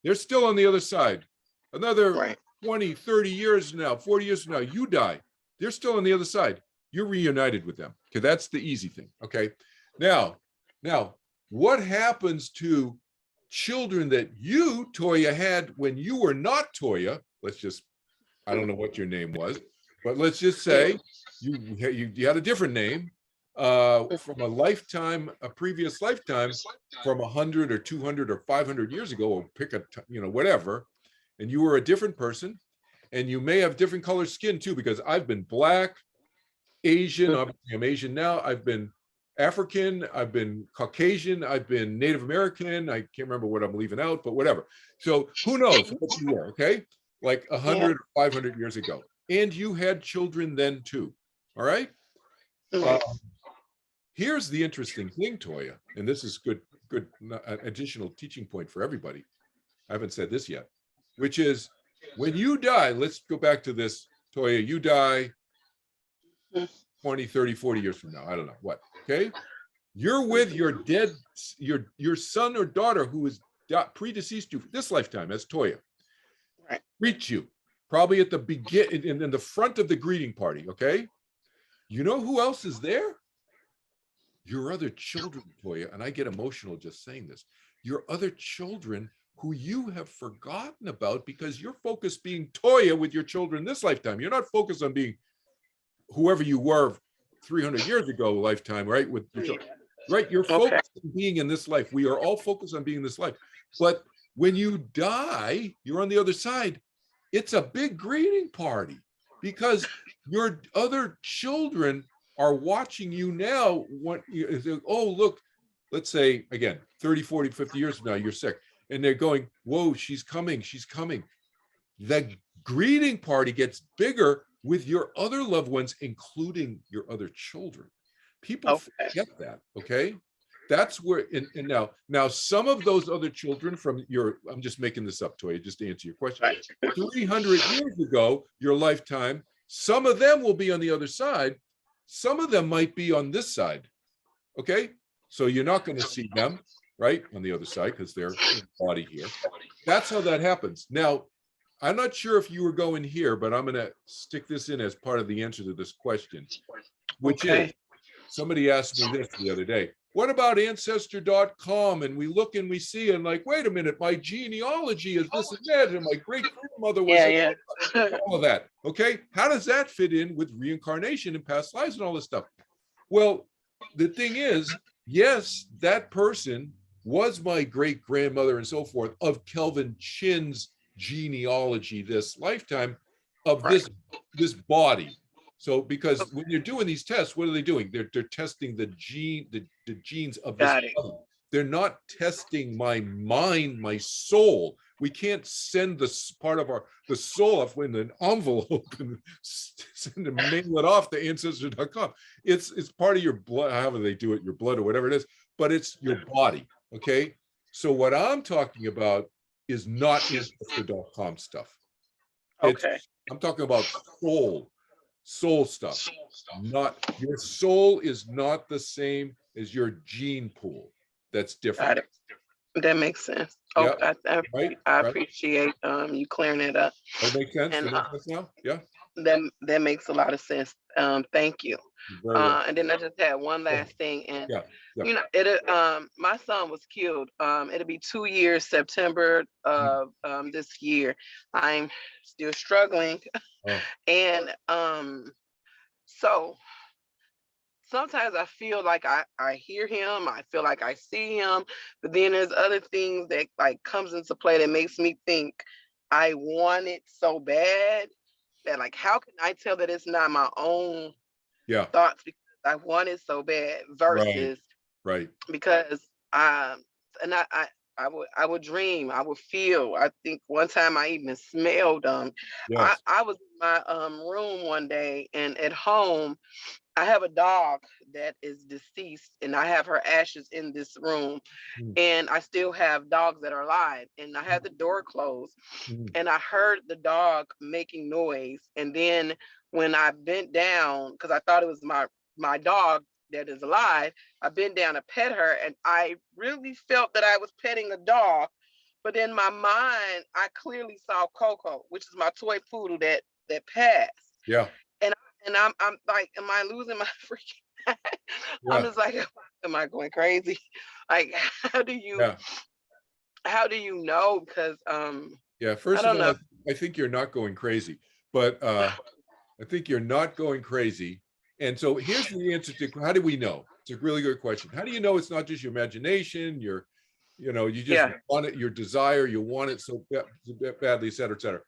They're still on the other side. Another 20, 30 years now, 40 years from now, you die. They're still on the other side. You're reunited with them. Okay, that's the easy thing. Okay, now, what happens to children that you, Toya, had when you were not Toya? I don't know what your name was, but let's just say you had a different name, from a lifetime, a previous lifetime, from 100 or 200 or 500 years ago, or pick a, whatever, and you were a different person, and you may have different color skin too, because I've been black, Asian, I'm Asian now, I've been African, I've been Caucasian, I've been Native American, I can't remember what I'm leaving out, but whatever. So who knows what you were, okay? Like 100 or 500 years ago. And you had children then too, all right? Here's the interesting thing, Toya, and this is good additional teaching point for everybody. I haven't said this yet, which is when you die, let's go back to this, Toya, you die 20, 30, 40 years from now, I don't know what, okay? You're with your dead, your son or daughter who is predeceased you this lifetime, as Toya. Right. Greet you, probably at the beginning, in the front of the greeting party, okay? You know who else is there? Your other children, Toya, and I get emotional just saying this, your other children who you have forgotten about because you're focused being Toya with your children this lifetime. You're not focused on being whoever you were 300 years ago lifetime, right? With your children, right? You're focused on being in this life. We are all focused on being in this life. But when you die, you're on the other side. It's a big greeting party because your other children are watching you now. Oh, look, let's say again, 30, 40, 50 years from now, you're sick. And they're going, whoa, she's coming, she's coming. The greeting party gets bigger with your other loved ones, including your other children. People forget that, okay? That's where, and now some of those other children from your, I'm just making this up, Toya, just to answer your question. 300 years ago, your lifetime, some of them will be on the other side. Some of them might be on this side, okay? So you're not going to see them, right, on the other side because they're in the body here. That's how that happens. Now, I'm not sure if you were going here, but I'm going to stick this in as part of the answer to this question, which is, somebody asked me this the other day. What about Ancestor.com? And we look and we see, and like, wait a minute, my genealogy is this and that, and my great grandmother was all of that. Okay, how does that fit in with reincarnation and past lives and all this stuff? Well, the thing is, yes, that person was my great grandmother and so forth of Kelvin Chin's genealogy this lifetime of this body. So because when you're doing these tests, what are they doing? They're testing the genes of this body. They're not testing my mind, my soul. We can't send this part of the soul off in an envelope and send and mail it off to Ancestor.com. It's part of your blood, however they do it, your blood or whatever it is, but it's your body. Okay. So what I'm talking about is not Ancestor.com stuff. I'm talking about soul stuff. Not your soul is not the same as your gene pool. That's different. That makes sense. Yeah. I appreciate you clearing it up. That makes sense. And, that makes sense now? Yeah. That makes a lot of sense. Thank you. And then I just had one last thing, and you know, my son was killed. It'll be 2 years September of this year. I'm still struggling, and so sometimes I feel like I hear him, I feel like I see him, but then there's other things that like comes into play that makes me think I want it so bad that like, how can I tell that it's not my own thoughts because I want it so bad versus because and I would dream, I would feel. I think one time I even smelled I was in my room one day, and at home I have a dog that is deceased, and I have her ashes in this room, and I still have dogs that are alive, and I had the door closed, and I heard the dog making noise, and then when I bent down, because I thought it was my dog that is alive, I bent down to pet her, and I really felt that I was petting a dog, but in my mind, I clearly saw Coco, which is my toy poodle that passed. Yeah. And I'm like, am I losing my freaking I'm just like, am I going crazy? Like, how do you know? Because first of all, I think you're not going crazy, but I think you're not going crazy. And so here's the answer to how do we know? It's a really good question. How do you know it's not just your imagination, you just want it, your desire, you want it so badly, et cetera, et cetera.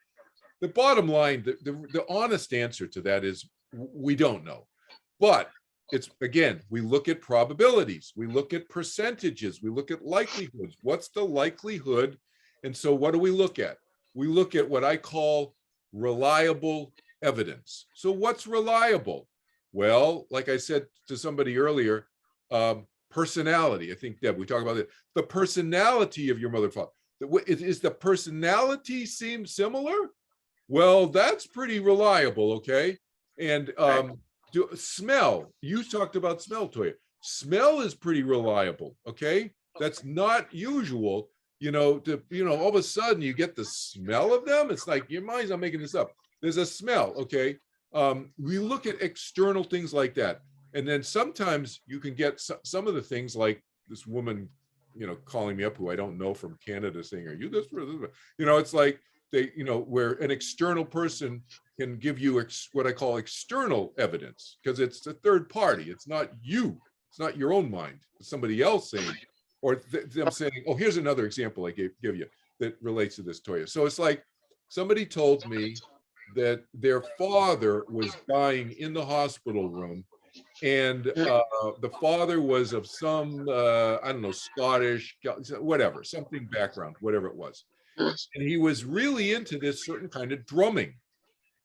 The bottom line, the honest answer to that is we don't know. But it's, again, we look at probabilities, we look at percentages, we look at likelihoods. What's the likelihood? And so what do we look at? We look at what I call reliable evidence. So what's reliable? Well, like I said to somebody earlier, personality. I think, Deb, we talk about it. The personality of your mother and father. Is the personality seem similar? Well, that's pretty reliable, okay? And smell. You talked about smell, Toya. Smell is pretty reliable, okay? That's not usual. All of a sudden you get the smell of them. It's like, your mind's not making this up. There's a smell, okay? We look at external things like that. And then sometimes you can get some of the things like this woman, calling me up who I don't know from Canada saying, are you this? It's like where an external person can give you what I call external evidence, because it's a third party. It's not you. It's not your own mind. It's somebody else saying, or them saying, oh, here's another example I give you that relates to this, Toya. So it's like somebody told me that their father was dying in the hospital room, and the father was of some, I don't know, Scottish, whatever, something background, whatever it was. And he was really into this certain kind of drumming.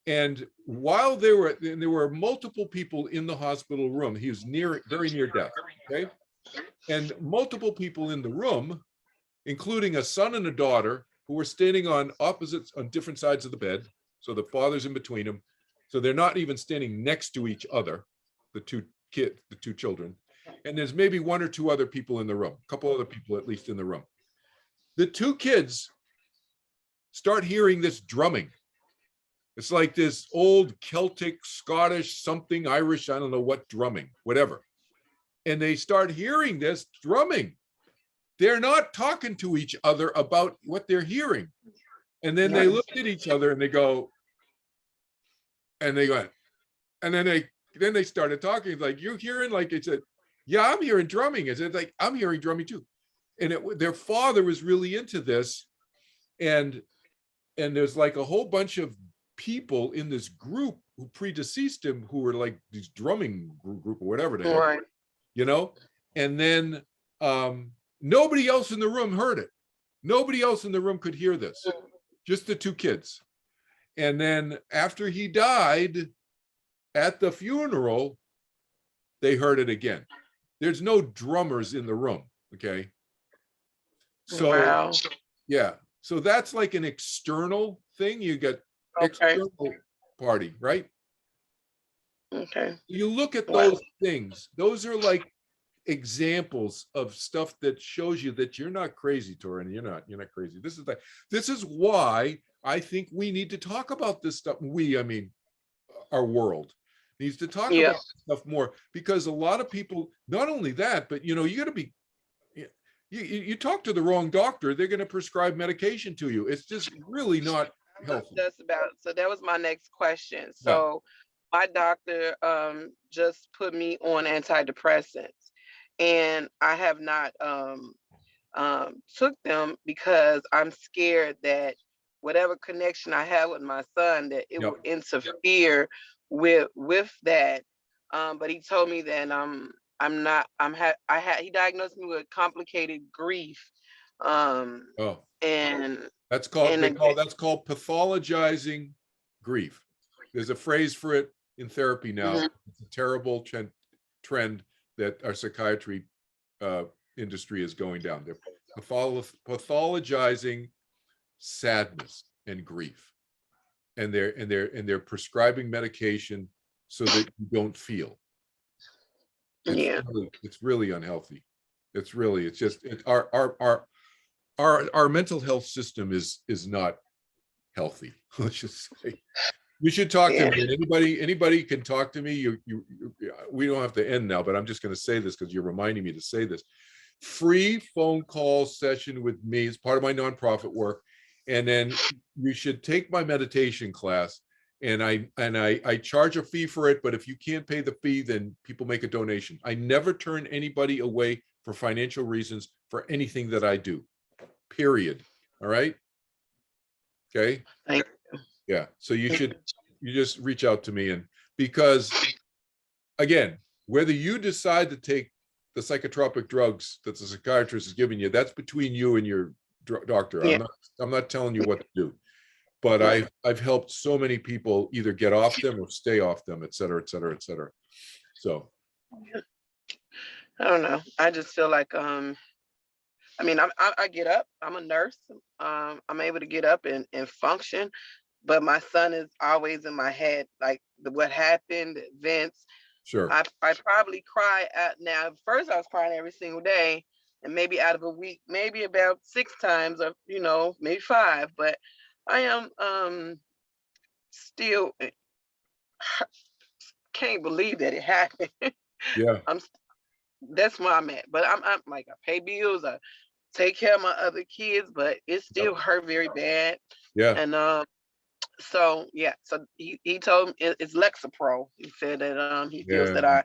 And while there were multiple people in the hospital room, he was very near death, okay? And multiple people in the room, including a son and a daughter, who were standing on different sides of the bed. So the father's in between them. So they're not even standing next to each other, the two children. And there's maybe one or two other people in the room, a couple other people at least in the room. The two kids start hearing this drumming. It's like this old Celtic, Scottish, something, Irish, I don't know what drumming, whatever. And they start hearing this drumming. They're not talking to each other about what they're hearing. And then they look at each other and they go, and then they started talking. It's like, you're hearing, like it said, yeah, I'm hearing drumming. It's like, I'm hearing drumming too. And their father was really into this. And there's like a whole bunch of people in this group who predeceased him, who were like these drumming group or whatever they Right. And then nobody else in the room heard it. Nobody else in the room could hear this, just the two kids. And then after he died, at the funeral, they heard it again. There's no drummers in the room, okay? So, Wow. yeah. So that's like an external thing. You get external party, right? Okay. You look at those things. Those are like examples of stuff that shows you that you're not crazy, Torin. You're not crazy. This is why I think we need to talk about this stuff. I mean, our world needs to talk about this stuff more, because a lot of people, not only that, but you got to be, you talk to the wrong doctor, they're going to prescribe medication to you. It's just really not healthy. So that was my next question. So my doctor just put me on antidepressants, and I have not took them because I'm scared that whatever connection I have with my son, that it will interfere with that. But he told me that he diagnosed me with complicated grief. And that's called pathologizing grief. There's a phrase for it in therapy now. It's a terrible trend that our psychiatry industry is going down. They're pathologizing sadness and grief, and they're prescribing medication so that you don't feel. It's really unhealthy. Our mental health system is not healthy. Let's just say. You should talk to me. Anybody can talk to me. We don't have to end now, but I'm just going to say this because you're reminding me to say this. Free phone call session with me as part of my nonprofit work. And then you should take my meditation class, and I charge a fee for it, but if you can't pay the fee, then people make a donation. I never turn anybody away for financial reasons for anything that I do, period. All right. Okay. Thank Yeah. So you just reach out to me, and because again, whether you decide to take the psychotropic drugs that the psychiatrist is giving you, that's between you and your doctor. Yeah. I'm not telling you what to do, but I've helped so many people either get off them or stay off them, et cetera, et cetera, et cetera. So I don't know. I just feel like I mean, I get up. I'm a nurse. I'm able to get up and function, but my son is always in my head, like what happened, the events. sure. I probably cry at now. First, I was crying every single day, and maybe out of a week, maybe about 6 times, or maybe 5. But I am still can't believe that it happened. Yeah. That's where I'm at. But I'm like, I pay bills, I take care of my other kids, but it still hurt very bad. Yeah. And so yeah, so he told me it's Lexapro. He said that he feels that I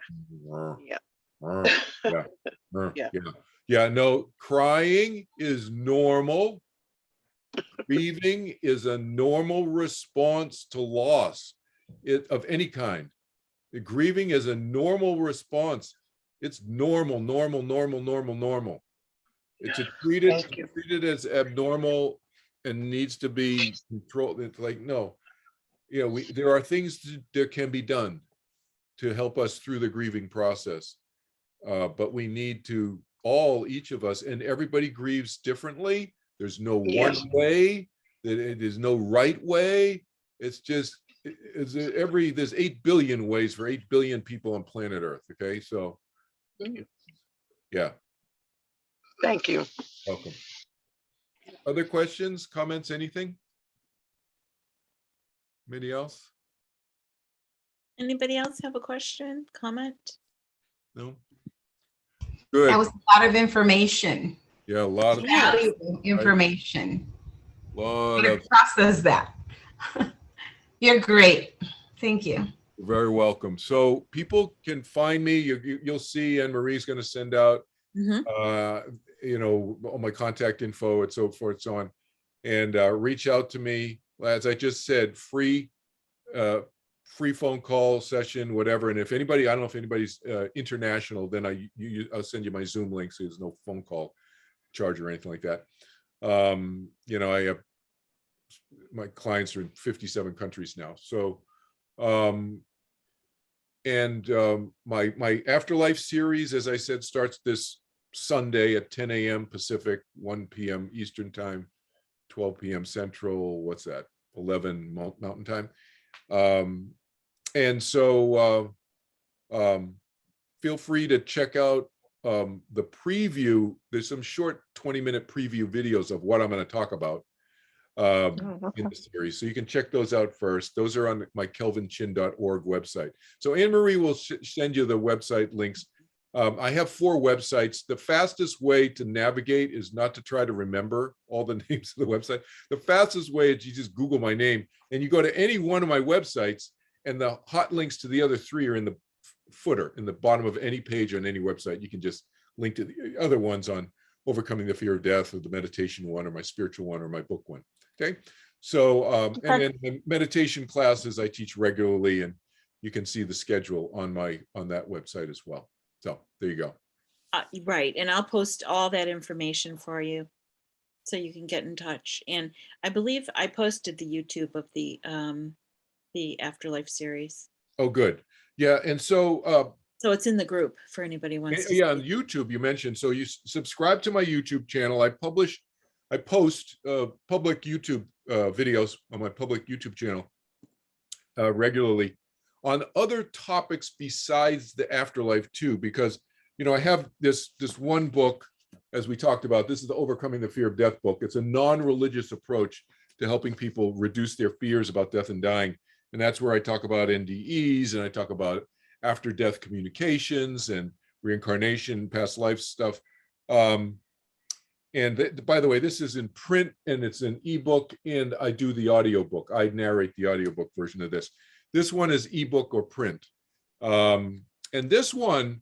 Yeah. No, crying is normal. Grieving is a normal response to loss of any kind. The grieving is a normal response. It's normal. It's treated as abnormal and needs to be controlled. It's like, no, there are things that can be done to help us through the grieving process. But we need to each of us, and everybody grieves differently. There's no one way, there's no right way. It's just, there's 8 billion ways for 8 billion people on planet Earth. Okay. So yeah. Thank you. Welcome. Other questions, comments, anything? Anybody else? Anybody else have a question, comment? No? Good. That was a lot of information. Yeah, a lot of Valuable information. lot I'm of process that. You're great. Thank you. You're very welcome. So people can find me. You'll see Anne Marie's going to send out all my contact info and so forth, so on, and reach out to me. As I just said, free phone call session, whatever. And if anybody, I don't know if anybody's international, then I'll send you my Zoom link, so there's no phone call charge or anything like that. I have my clients are in 57 countries now. So my Afterlife series, as I said, starts this Sunday at 10 a.m. Pacific, 1 p.m. Eastern time, 12 p.m. Central. What's that? 11 Mountain time. And so feel free to check out the preview. There's some short 20-minute preview videos of what I'm going to talk about in the series. So you can check those out first. Those are on my kelvinchin.org website. So Anne Marie will send you the website links. I have 4 websites. The fastest way to navigate is not to try to remember all the names of the website. The fastest way is you just Google my name and you go to any one of my websites, and the hot links to the other 3 are in the footer, in the bottom of any page on any website. You can just link to the other ones on overcoming the fear of death, or the meditation one, or my spiritual one, or my book one. Okay. So, and then the meditation classes I teach regularly, and you can see the schedule on that website as well. So there you go. Right. And I'll post all that information for you so you can get in touch. And I believe I posted the YouTube of the Afterlife series. Oh, good. Yeah. And so it's in the group for anybody who wants to on YouTube you mentioned. So you subscribe to my YouTube channel. I post public YouTube videos on my public YouTube channel regularly on other topics besides the afterlife too, because I have this one book, as we talked about. This is the Overcoming the Fear of Death book. It's a non-religious approach to helping people reduce their fears about death and dying. And that's where I talk about NDEs, and I talk about after death communications and reincarnation, past life stuff. And by the way, this is in print and it's an ebook, and I do the audiobook. I narrate the audiobook version of this. This one is ebook or print. And this one,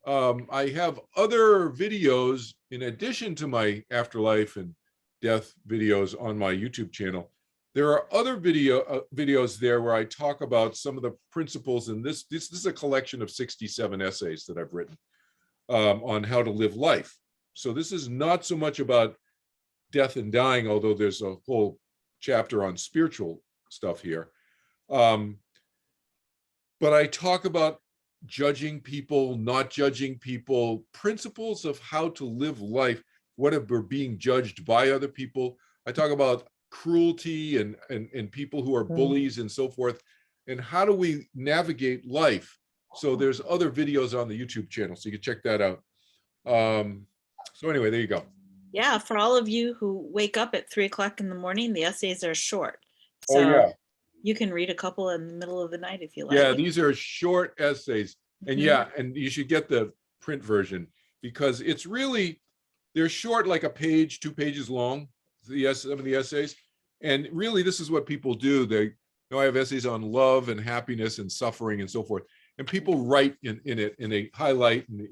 I have other videos in addition to my afterlife and death videos on my YouTube channel. There are other videos there where I talk about some of the principles, and this is a collection of 67 essays that I've written on how to live life. So this is not so much about death and dying, although there's a whole chapter on spiritual stuff here. But I talk about judging people, not judging people, principles of how to live life, what if we're being judged by other people. I talk about cruelty and people who are bullies and so forth, and how do we navigate life. So there's other videos on the YouTube channel, so you can check that out. So anyway, there you go. Yeah, for all of you who wake up at 3 o'clock in the morning, the essays are short. So Oh yeah, you can read a couple in the middle of the night if you like. yeah, these are short essays, and Mhm. yeah, and you should get the print version because it's really, they're short, like a page, 2 pages long, some of the essays. And really, this is what people do. They I have essays on love and happiness and suffering and so forth. And people write in it, and they highlight, and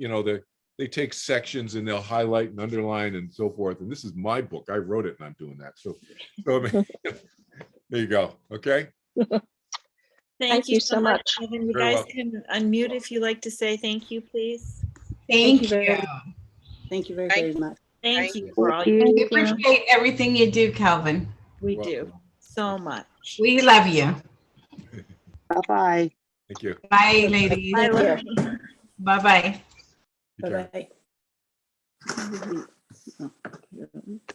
they take sections and they'll highlight and underline and so forth. And this is my book. I wrote it and I'm doing that. So I mean, there you go. Okay. Thank you so much, much. Kelvin. You Very guys welcome. can unmute if you like to say thank you, please. Thank you you. very Thank you very, very much. Thank Thank you for all you We do. appreciate everything you do, Kelvin. We You're do welcome. so much. We love you. Bye-bye. Thank you. Bye, ladies. Bye, Take care. Lauren. Bye-bye. Take care. Bye-bye.